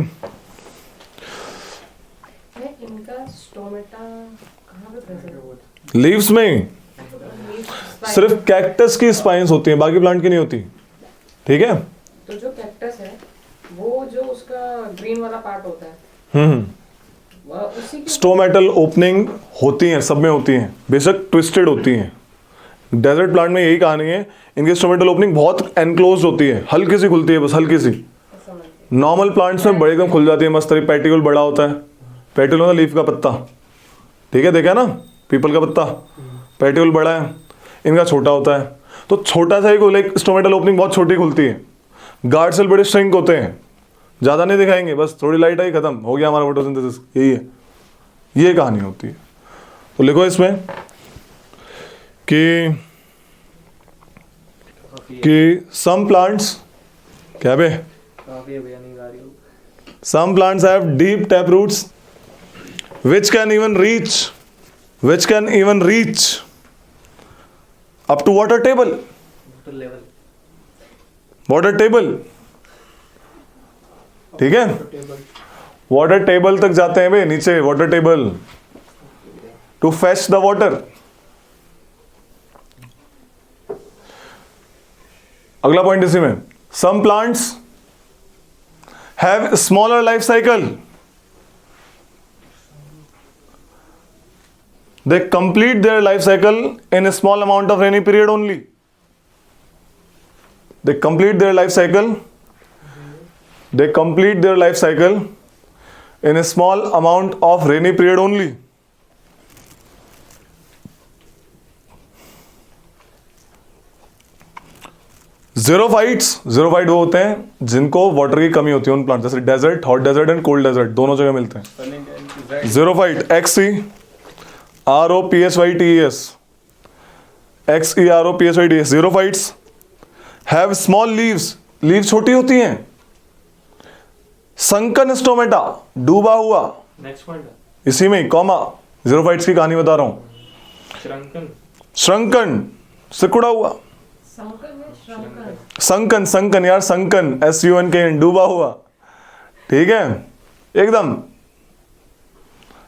इनका स्टोमेटा कहाँ पे प्रेजेंट होता लीव्स में है? सिर्फ कैक्टस की स्पाइन्स होती हैं, बाकी प्लांट की नहीं होती, ठीक है। तो जो कैक्टस है वो जो उसका ग्रीन वाला पार्ट होता है, वह उसी की स्टोमेटल ओपनिंग होती हैं, सब में होती हैं, बेशक ट्विस्टेड होती हैं। डेजर्ट प्लांट में यही कहानी है, इनकी स्टोमेटल ओपनिंग बहुत एनक्लोज होती है, हल्की सी खुलती है, बस हल्की सी। समझ नॉर्मल प्लांट्स में बड़े एकदम खुल जाती है, मस्त तरीके। पेटिकुल बड़ा होता है, पेटिकुल होता है लीफ का पत्ता, ठीक है, देखा ना, पीपल का पत्ता, पेटिकुल बड़ा है, इनका छोटा होता है। तो छोटा सा ही लाइक स्टोमेटल ओपनिंग बहुत छोटी खुलती है। गार्ड सेल बड़े श्रिंक होते हैं, ज़्यादा नहीं दिखाएंगे, बस थोड़ी लाइट आई, खत्म हो गया हमारा फोटोसिंथेसिस। यही है, ये कहानी होती है। तो लिखो इसमें कि सम प्लांट्स, क्या बे, काफी भैया नहीं गा रही हो। some plants have deep tap roots which can even reach up to water table ठीक है, वाटर टेबल तक जाते हैं भाई, नीचे water table, to fetch the water. अगला पॉइंट इसी में, some plants have a smaller life cycle. They complete their life cycle in a small amount of rainy period only. They complete their life cycle in a small amount of rainy period only. ज़ीरोफाइट वो होते हैं जिनको वाटर की कमी होती है उन प्लांट, जैसे desert, hot desert and cold desert, दोनों जगह मिलते हैं। Xerophyte, XEROPHYTES, XEROPHYTES। Xerophytes have small leaves, leaves छोटी होती हैं। संकन स्टोमेटा, डूबा हुआ, नेक्स्ट पॉइंट इसी में कॉमा, ज़ीरोफाइट्स की कहानी बता रहा हूं। श्रंकन, सिकुड़ा हुआ, संकन यार, संकन, SUNKN, डूबा हुआ, ठीक है, एकदम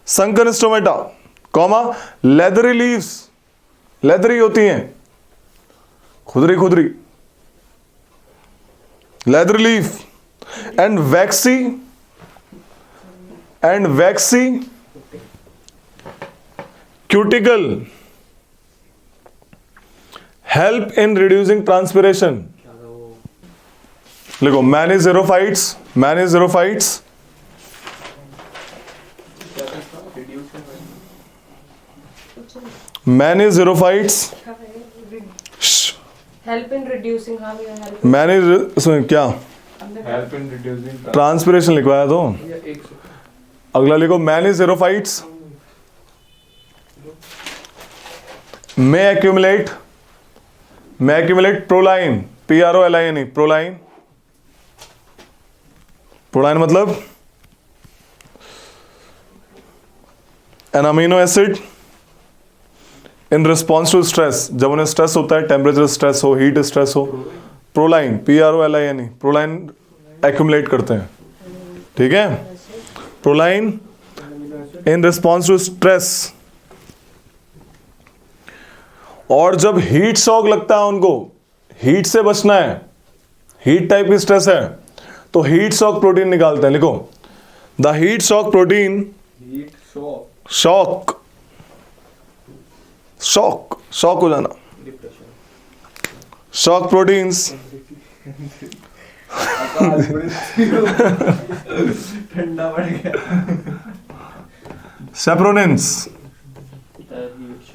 sunken stomata, comma, leathery leaves, leathery होती हैं, खुदरी, leathery leaf, and waxy cuticle, help in reducing transpiration. लिखो, many xerophytes help in reducing, क्या हेल्प इन रिड्यूसिंग ट्रांसपिरेशन लिखवाया तो। अगला लिखो, many xerophytes may accumulate proline, PROLINE, proline मतलब an amino acid in response to stress। जब उन्हें स्ट्रेस होता है, टेम्परेचर स्ट्रेस हो, हीट स्ट्रेस हो, प्रोलाइन, PROLINE, प्रोलाइन एक्यूमुलेट करते हैं, ठीक है। Proline in response to stress. और जब हीट शॉक लगता है उनको, हीट से बचना है, हीट टाइप की स्ट्रेस है, तो हीट शॉक प्रोटीन निकालते हैं। लिखो, the heat shock protein, shock हो जाना, शॉक प्रोटीन्स ठंडा पड़ गया। Chaperonins,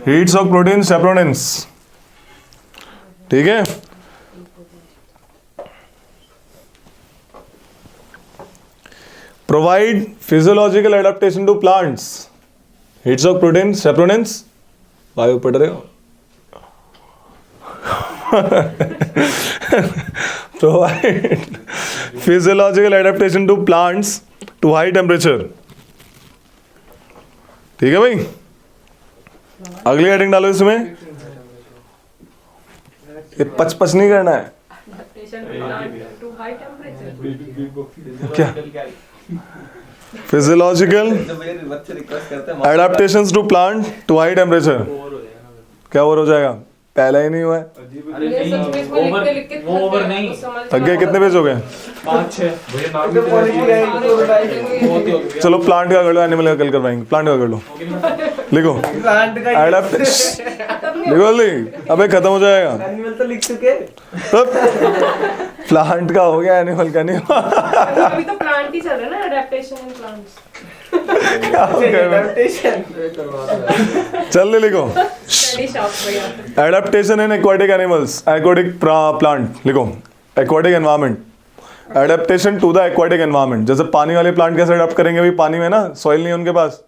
heat shock protein chaperonins, ठीक है। Provide physiological adaptation to plants, heat shock protein chaperonins, वायु पढ़ रहे हो। Provide physiological adaptation to plants to high temperature. ठीक है भाई, अगली हेडिंग डालो इसमें। ये पच पच नहीं करना है टू हाई टेम्परेचर। क्या? फिजियोलॉजिकल बच्चे रिक्वेस्ट करते हैं adaptations to plant to high temperature. क्या ओवर हो जाएगा? पहला ही नहीं हुआ है। ये सच में इसमें लिख के वो ओवर नहीं। थक गए? कितने पेज हो गए? 5-6 भैया नाम तो पॉलिसी है, तो बताइए। बहुत ही हो गया। चलो प्लांट का कर लो, एनिमल का कल करवाएंगे। प्लांट का कर लो, लिखो प्लांट का एडेप्टेशन। लिखो जल्दी, अबे खत्म हो जाएगा। एनिमल तो लिख चुके। तब प्लांट का हो गया, एनिमल का नहीं हुआ। अभी तो प्लांट ही चल रहा है ना, एडेप्टेशन इन प्लांट्स। क्या हो गया? एडेप्टेशन जल्दी लिखो। स्टडी शॉप भैया। Adaptation in aquatic animals, aquatic plant लिखो। Aquatic environment, adaptation to the aquatic environment. जैसे पानी वाले प्लांट कैसे अडेप्ट करेंगे? भाई पानी में ना सॉइल नहीं है उनके पास,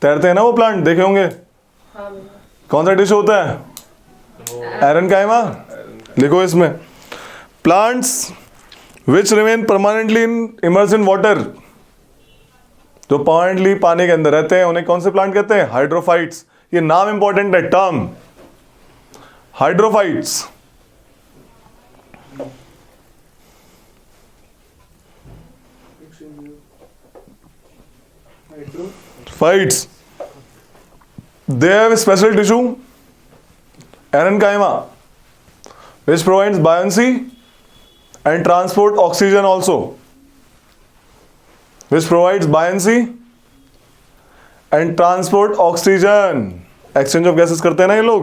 तैरते हैं ना वो प्लांट, देखे होंगे। हाँ भैया। कौन सा डिश होता है? आयरन काइमा। लिखो इसमें plants which remain permanently immerse in water, जो परमानेंटली पानी के अंदर रहते हैं उन्हें कौन से प्लांट कहते हैं? हाइड्रोफाइट्स। ये नाम इंपॉर्टेंट है, term hydrophytes. Fights, they have a special tissue, parenchyma, which provides buoyancy and transport oxygen also, which provides buoyancy and transport oxygen। exchange of gases करते हैं ना ये लोग।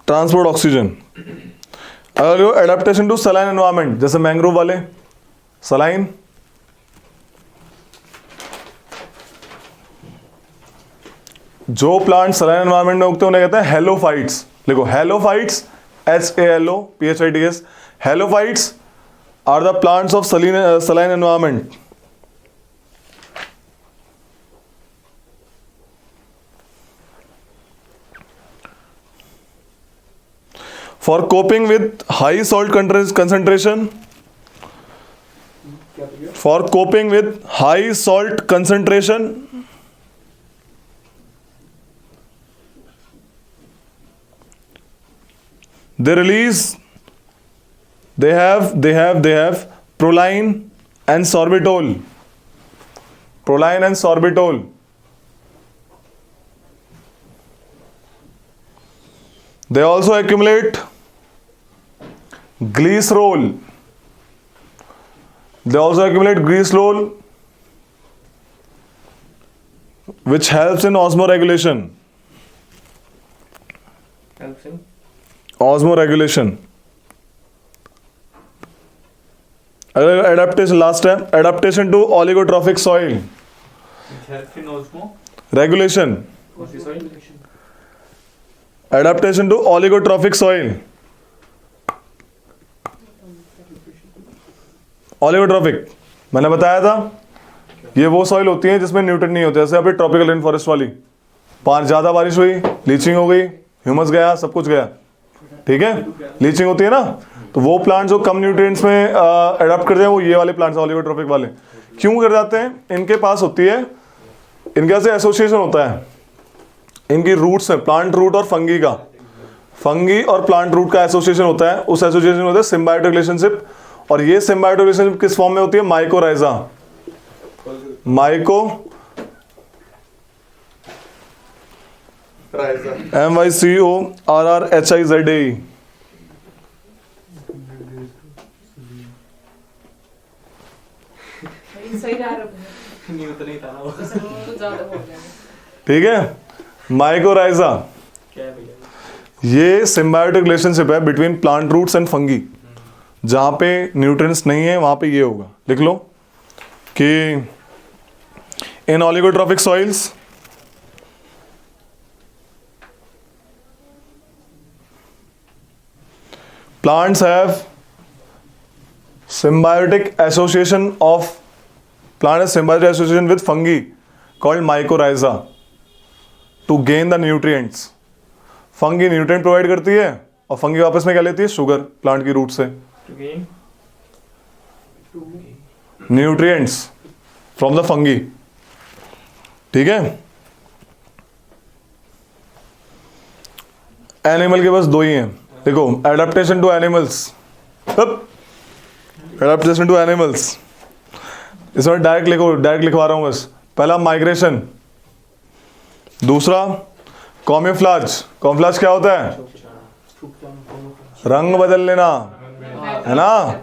Transport oxygen. अगर एडेप्टेशन टू सलाइन एनवायरमेंट, जैसे मैंग्रोव वाले सलाइन, जो प्लांट सलाइन एनवायरमेंट में उगते हैं उन्हें कहते हैं हेलोफाइट्स। लिखो halophytes, HALOPHITS। Halophytes are the plants of saline environment. For coping with high salt concentration, for coping with high salt concentration, they have proline and sorbitol. Proline and sorbitol. They also accumulate glycerol. They also accumulate glycerol, which helps in osmoregulation. Helps in Osmoregulation. Adaptation, last time, adaptation to oligotrophic soil. Help in osmo Regulation. Adaptation to oligotrophic soil. Oligotrophic मैंने बताया था, ये वो सॉइल होती है जिसमें न्यूट्रिएंट नहीं होते। जैसे अभी ट्रॉपिकल रेन फॉरेस्ट वाली, ज़्यादा बारिश हुई, लीचिंग हो गई, ह्यूमस गया, सब कुछ गया। ठीक है, लीचिंग होती है ना, तो वो प्लांट जो कम न्यूट्रिएंट्स में अडॉप्ट कर जाए वो ये वाले प्लांट्स, ओलिगोट्रॉफिक वाले। क्यों कर जाते हैं? इनके पास होती है, इनका से एसोसिएशन होता है, इनकी रूट्स है, प्लांट रूट और फंगी का, फंगी और प्लांट रूट का एसोसिएशन होता है। उस एसोसिएशन होता है सिम्बायोटिक रिलेशनशिप, और ये सिम्बायोटिक रिलेशनशिप किस फॉर्म में होती है? माइकोराइजा। Myco MYCORRHIZA। सही जा रहा है। नहीं उतना ही था ना वो। वैसे बहुत ज्यादा हो गया। ठीक है, माइकोराइजा। क्या है भैया? ये सिम्बायोटिक रिलेशनशिप है between plant roots and fungi. जहां पे न्यूट्रिएंट्स नहीं है वहां पे ये होगा। लिख लो कि in oligotrophic soils Plants have symbiotic association with fungi called mycorrhiza to gain the nutrients. Fungi nutrient provide करती है और फंगी वापस में क्या लेती है? शुगर प्लांट की रूट से. To gain. Nutrients from the fungi. ठीक है. एनिमल के बस दो ही हैं. देखो, adaptation to animals. Adaptation to animals इसमें डायरेक्ट लिखवा रहा हूं बस. पहला माइग्रेशन, दूसरा कॉम्यूफ्लाज. कॉम्यूफ्लाज क्या होता है? रंग बदल लेना, है ना.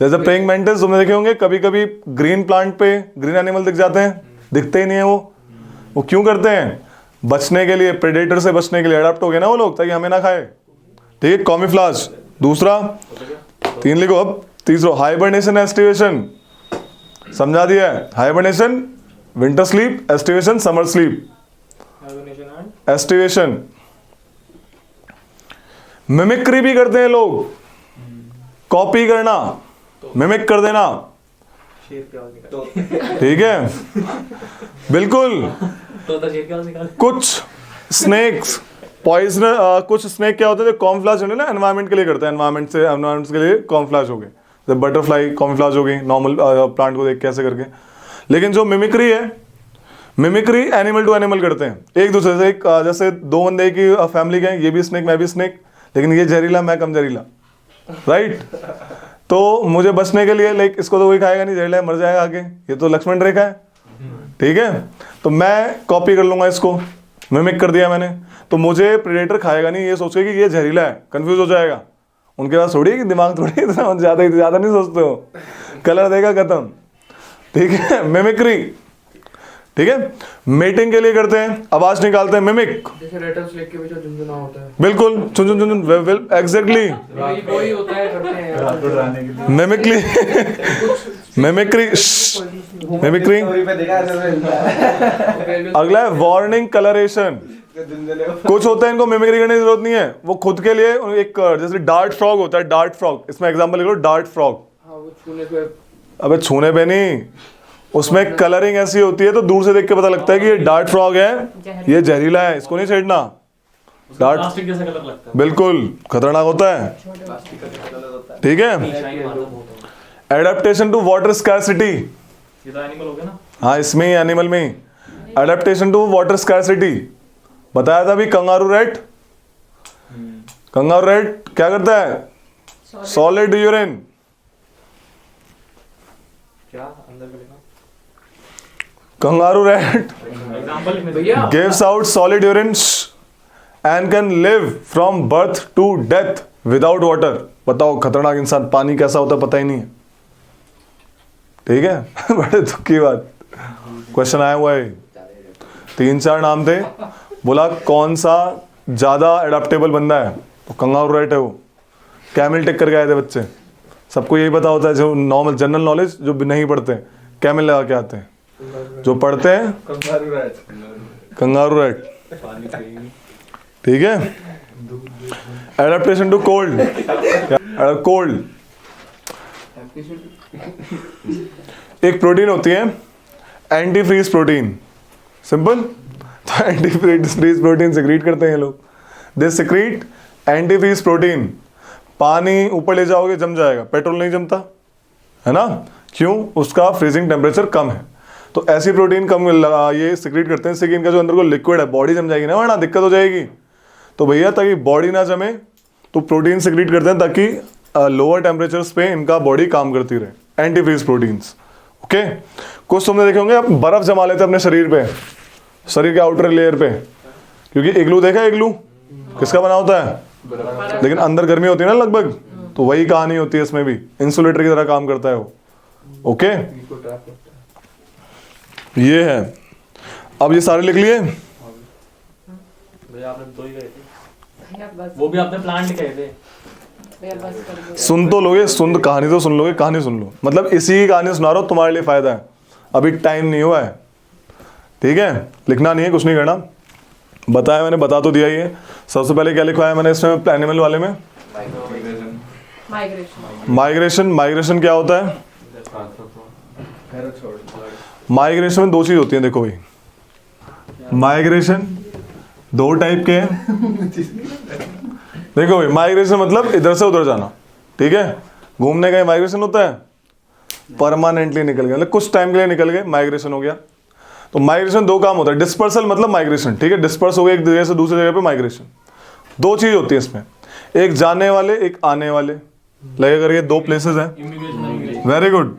जैसे प्रेइंग मैंटिस तुमने देखे होंगे, कभी कभी ग्रीन प्लांट पे ग्रीन एनिमल दिख जाते हैं, दिखते ही नहीं है वो क्यों करते हैं? बचने के लिए, प्रेडेटर से बचने के लिए अडॉप्ट हो गए ना वो लोग, ताकि हमें ना खाए. ठीक है, कॉम्यूफ्लाज. दूसरा, 3 लिखो. अब तीसरा हाइबरनेशन एस्टिवेशन. समझा दिया है. Hibernation winter sleep, aestivation summer sleep. Aestivation. Mimicry भी करते हैं लोग. कॉपी करना, मिमिक कर देना. शेर की आवाज निकाल. ठीक है, बिल्कुल. तो शेर की आवाज निकाल. कुछ स्नेक्स पॉइजनर, कुछ स्नेक क्या होते हैं जो कॉम्फ्लाज ना एनवायरमेंट के लिए करते हैं. एनवायरमेंट के लिए कॉम्फ्लाज हो गए. जब बटरफ्लाई कॉम्फ्लाज हो गई नॉर्मल प्लांट को देख कैसे करके. लेकिन जो मिमिक्री है, मिमिक्री एनिमल टू एनिमल करते हैं एक दूसरे से. जैसे दो बंदे की फैमिली के हैं, ये भी स्नेक मैं भी स्नेक, लेकिन ये जहरीला मैं कम जहरीला, राइट. तो मुझे बचने के लिए, लाइक इसको तो कोई खाएगा नहीं, जहरीला मर जाएगा आगे, ये तो लक्ष्मण रेखा है. ठीक है, तो मैं कॉपी कर लूंगा इसको, मिमिक कर दिया मैंने, तो मुझे प्रेडेटर खाएगा नहीं, ये सोच के कि ये जहरीला है, कंफ्यूज हो जाएगा. उनके पास थोड़ी कि दिमाग थोड़ी इतना ज्यादा नहीं सोचते हो, कलर देगा खत्म. ठीक है, मिमिक्री. ठीक है, मेटिंग के लिए करते हैं, आवाज निकालते हैं, मिमिक. जैसे रेटल्स लेक के पीछे झुनझुना होता है. बिल्कुल, चुन चुन चुन चुन, एग्जैक्टली. वही होता है, करते हैं यार. मिमिक्री. मिमिक्री. मिमिक्री. अगला है वार्निंग कलरेशन. कुछ होता है इनको मिमिक्री करने की जरूरत नहीं है, वो खुद के लिए एक, जैसे डार्ट फ्रॉग होता है, डार्ट फ्रॉग. इसमें एग्जांपल लिख लो, डार्ट फ्रॉग. हाँ, वो छूने पे. अबे छूने पे नहीं, उसमें कलरिंग ऐसी होती है तो दूर से देख के पता लगता है कि ये डार्ट फ्रॉग है, ये जहरीला है, इसको नहीं छेड़ना. डार्ट प्लास्टिक जैसा कलर लगता है. बिल्कुल खतरनाक होता है. ठीक है. Adaptation to water scarcity. ये तो एनिमल हो गया ना. हाँ, इसमें ही, एनिमल में ही. एडेप्टेशन टू वाटर स्कैरसिटी बताया था अभी. Kangaroo rat. कंगारू रेट क्या करता है? Solid urine. क्या अंदर का लेना. कंगारू रेट एग्जांपल भैया gives out solid urine and can live from birth to death without water. बताओ, खतरनाक इंसान. पानी कैसा होता है पता ही नहीं है. ठीक है. बड़े दुख की बात. क्वेश्चन आया हुआ है, 3-4 नाम थे, बोला कौन सा ज्यादा एडाप्टेबल बंदा है, तो कंगारू रेट है वो. कैमल टेक करके आए थे बच्चे. सबको यही पता होता है, जो नॉर्मल जनरल नॉलेज जो नहीं पढ़ते, कैमल लगा के आते हैं. जो पढ़ते हैं कंगारू रेट. ठीक है. Adaptation to cold. कोल्ड एक प्रोटीन होती है, एंटी फ्रीज प्रोटीन. सिंपल. तो एंटी फ्रीज प्रोटीन सिक्रीट करते हैं लोग. They secrete anti freeze protein. पानी ऊपर ले जाओगे जम जाएगा, पेट्रोल नहीं जमता, है ना. क्यों? उसका फ्रीजिंग टेम्परेचर कम है. तो ऐसी प्रोटीन कम ये सिक्रीट करते हैं, इससे कि इनका जो अंदर को लिक्विड है, बॉडी जम जाएगी ना, वरना दिक्कत हो जाएगी. तो भैया ताकि बॉडी ना जमे तो प्रोटीन सिक्रीट करते हैं, ताकि लोअर टेम्परेचर्स पे इनका बॉडी काम करती रहे. Anti freeze proteins. ओके. कुछ तुमने देखे होंगे, आप बर्फ जमा लेते हैं अपने शरीर पे, शरीर के आउटर लेयर पे, क्योंकि इग्लू देखा है, इग्लू किसका बना होता है, लेकिन अंदर गर्मी होती है ना लगभग. तो वही कहानी होती है इसमें भी, इंसुलेटर की तरह काम करता है वो. ओके. ये है. अब ये सारे लिख लिए. भैया आपने 2 ही गए थे, भैया बस. वो भी आपने प्लांट कहे थे. भैया बस कर दो. सुन तो लोगे, कहानी तो सुन लोगे, कहानी सुन लो. मतलब इसी की कहानी सुना रहा हूं, तुम्हारे लिए फायदा है. अभी टाइम नहीं हुआ है. ठीक है. लिखना नहीं है, कुछ नहीं करना. बताया मैंने, बता तो दिया ही है. सबसे पहले क्या लिखवाया मैंने इसमें एनिमल वाले में? माइग्रेशन। माइग्रेशन क्या होता है? माइग्रेशन में दो चीज होती है, देखो भाई, माइग्रेशन दो टाइप के हैं। देखो भाई, माइग्रेशन मतलब इधर से उधर जाना, ठीक है, घूमने का माइग्रेशन होता है। परमानेंटली निकल गया मतलब कुछ टाइम के लिए निकल गए, माइग्रेशन हो गया। तो माइग्रेशन दो काम होता है, डिस्पर्सल मतलब माइग्रेशन, ठीक है, डिस्पर्स हो गया एक जगह से दूसरी जगह पे, माइग्रेशन। दो चीज होती है इसमें, एक जाने वाले एक आने वाले। लगे करके दो प्लेसेस हैं, वेरी गुड।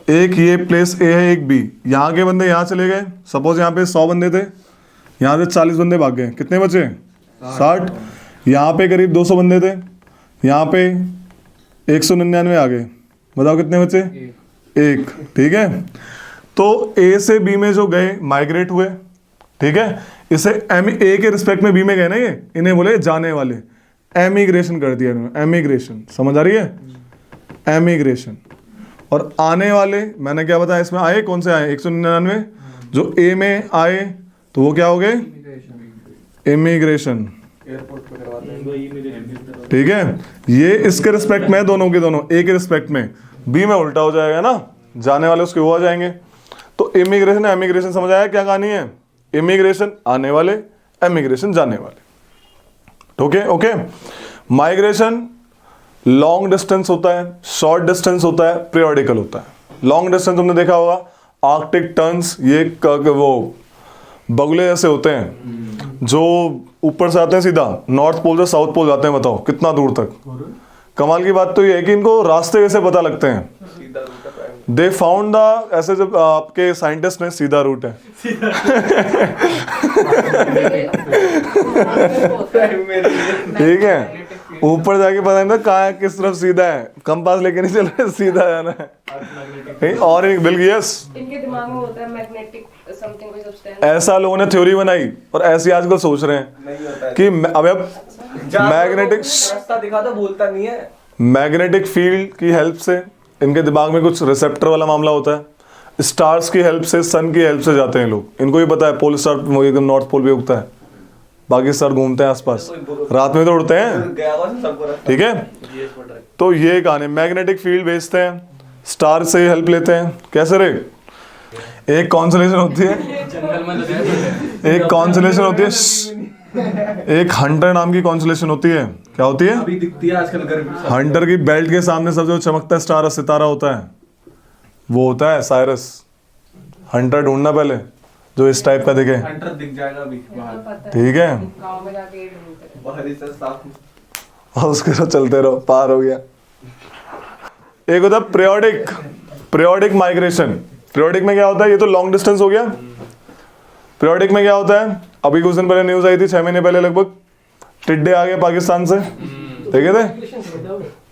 एक ये प्लेस ए है, एक बी। यहाँ के बंदे यहाँ चले गए, सपोज यहाँ पे 100 बंदे थे, यहाँ से 40 बंदे भाग गए, कितने बचे? 60। यहाँ पे करीब 200 बंदे थे, यहाँ पे 199 आ गए, बताओ कितने बचे? एक, ठीक है। तो ए से बी में जो गए माइग्रेट हुए, ठीक है, इसे ए के रिस्पेक्ट में बी में गए ना, ये इन्हें बोले जाने वाले, एमिग्रेशन कर दिया इन्होंने, एमिग्रेशन, समझ आ रही है? एमिग्रेशन। और आने वाले मैंने क्या बताया इसमें, आए कौन से आए? 199 जो ए में आए तो वो क्या हो गए? इमिग्रेशन, एयरपोर्ट पे करवाते हैं। ठीक है। ये इसके रिस्पेक्ट में, दोनों के दोनों, ए के रिस्पेक्ट में, बी में उल्टा हो जाएगा ना, जाने वाले उसके वो आ जाएंगे। तो इमिग्रेशन एमिग्रेशन समझ आया क्या कहानी है? इमिग्रेशन आने वाले, एमिग्रेशन जाने वाले, okay okay. Migration long distance होता है, शॉर्ट डिस्टेंस होता है, पीरियोडिकल होता है। लॉन्ग डिस्टेंस तुमने देखा होगा, आर्कटिक टर्न्स, ये वो बगुले ऐसे होते हैं जो ऊपर से आते हैं सीधा नॉर्थ पोल से साउथ पोल जाते हैं, बताओ कितना दूर तक। कमाल की बात तो ये है कि इनको रास्ते कैसे पता लगते हैं? दे फाउंड द, ऐसे जब आपके साइंटिस्ट ने सीधा रूट है ठीक है, ऊपर जाके पता नहीं था कहाँ किस तरफ सीधा है, कंपास लेके नहीं चल रहे, सीधा जाना है। और एक बिल्कुल यस, इनके दिमाग में होता है मैग्नेटिक समथिंग कोई सब्सटेंस। ऐसा लोगों ने थ्योरी बनाई और ऐसी आजकल सोच रहे हैं कि अब मैग्नेटिक रास्ता दिखा तो बोलता नहीं है। मैग्नेटिक फील्ड की हेल्प से इनके दिमाग में कुछ रिसेप्टर वाला मामला होता है, स्टार्स की हेल्प से, सन की हेल्प से जाते हैं लोग। इनको भी पता है पोल स्टार वो एकदम नॉर्थ पोल पे उगता है, बाकी स्टार घूमते हैं आसपास, रात में तो उड़ते हैं, ठीक है। तो ये कहानी, मैग्नेटिक फील्ड भेजते हैं, स्टार से हेल्प लेते हैं। कैसे रे? एक कॉन्सलेशन होती है, एक कॉन्सलेशन होती है, एक हंटर नाम की कॉन्सलेशन होती है। क्या होती है? अभी दिखती है आजकल गर्मी। हंटर की बेल्ट के सामने सबसे जो चमकता है स्टार, सितारा होता है, वो होता है साइरस। हंटर ढूंढना पहले जो इस टाइप का दिखे, हंटर दिख जाएगा अभी बाहर। ठीक है, गांव में जाके ढूंढते हैं। बाहर ही से साफ। और उसके साथ चलते रहो, पार हो गया। एक होता है पीरियोडिक माइग्रेशन। पीरियोडिक में क्या होता है? ये तो लॉन्ग डिस्टेंस हो गया। पीरियोडिक में क्या होता है? अभी कुछ दिन पहले न्यूज आई थी, 6 महीने पहले लगभग, टिड्डे आ गए पाकिस्तान से, देखे थे?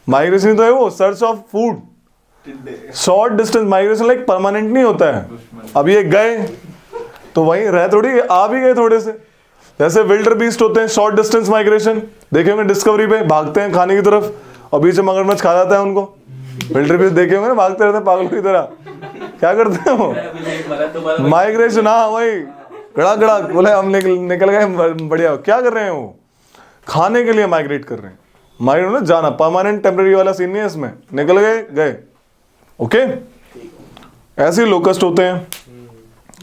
माइग्रेशन तो है वो, search of food. Short distance migration like permanent नहीं होता है, अब ये गए तो वहीं रह थोड़ी, आ भी गए थोड़े से। जैसे विल्डर बीस्ट होते हैं, शॉर्ट डिस्टेंस माइग्रेशन, देखे होंगे डिस्कवरी पे, भागते हैं खाने की तरफ और बीच में मगरमच्छ खा जाता है उनको। विल्डर बीस्ट देखे होंगे ना, भागते रहते हैं पागलों की तरह। क्या करते हैं वो? माइग्रेशन, हाँ वही, गड़ा गड़ा बोले हम निकल गए, बढ़िया। क्या कर रहे हैं वो? खाने के लिए माइग्रेट कर रहे हैं। माइग्रेट ना जाना, परमानेंट टेम्परेरी वाला सीन नहीं है इसमें, निकल गए गए, ओके। ऐसे ही लोकस्ट होते हैं,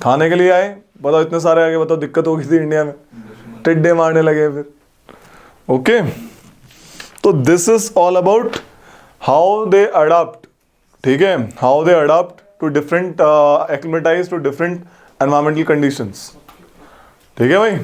खाने के लिए आए, बताओ इतने सारे आगे, बताओ दिक्कत हो गई थी इंडिया में, टिड्डे मारने लगे फिर, ओके। तो this is all about how they adapt, ठीक है, how they adapt to different acclimatize to different environmental conditions, ठीक है भाई।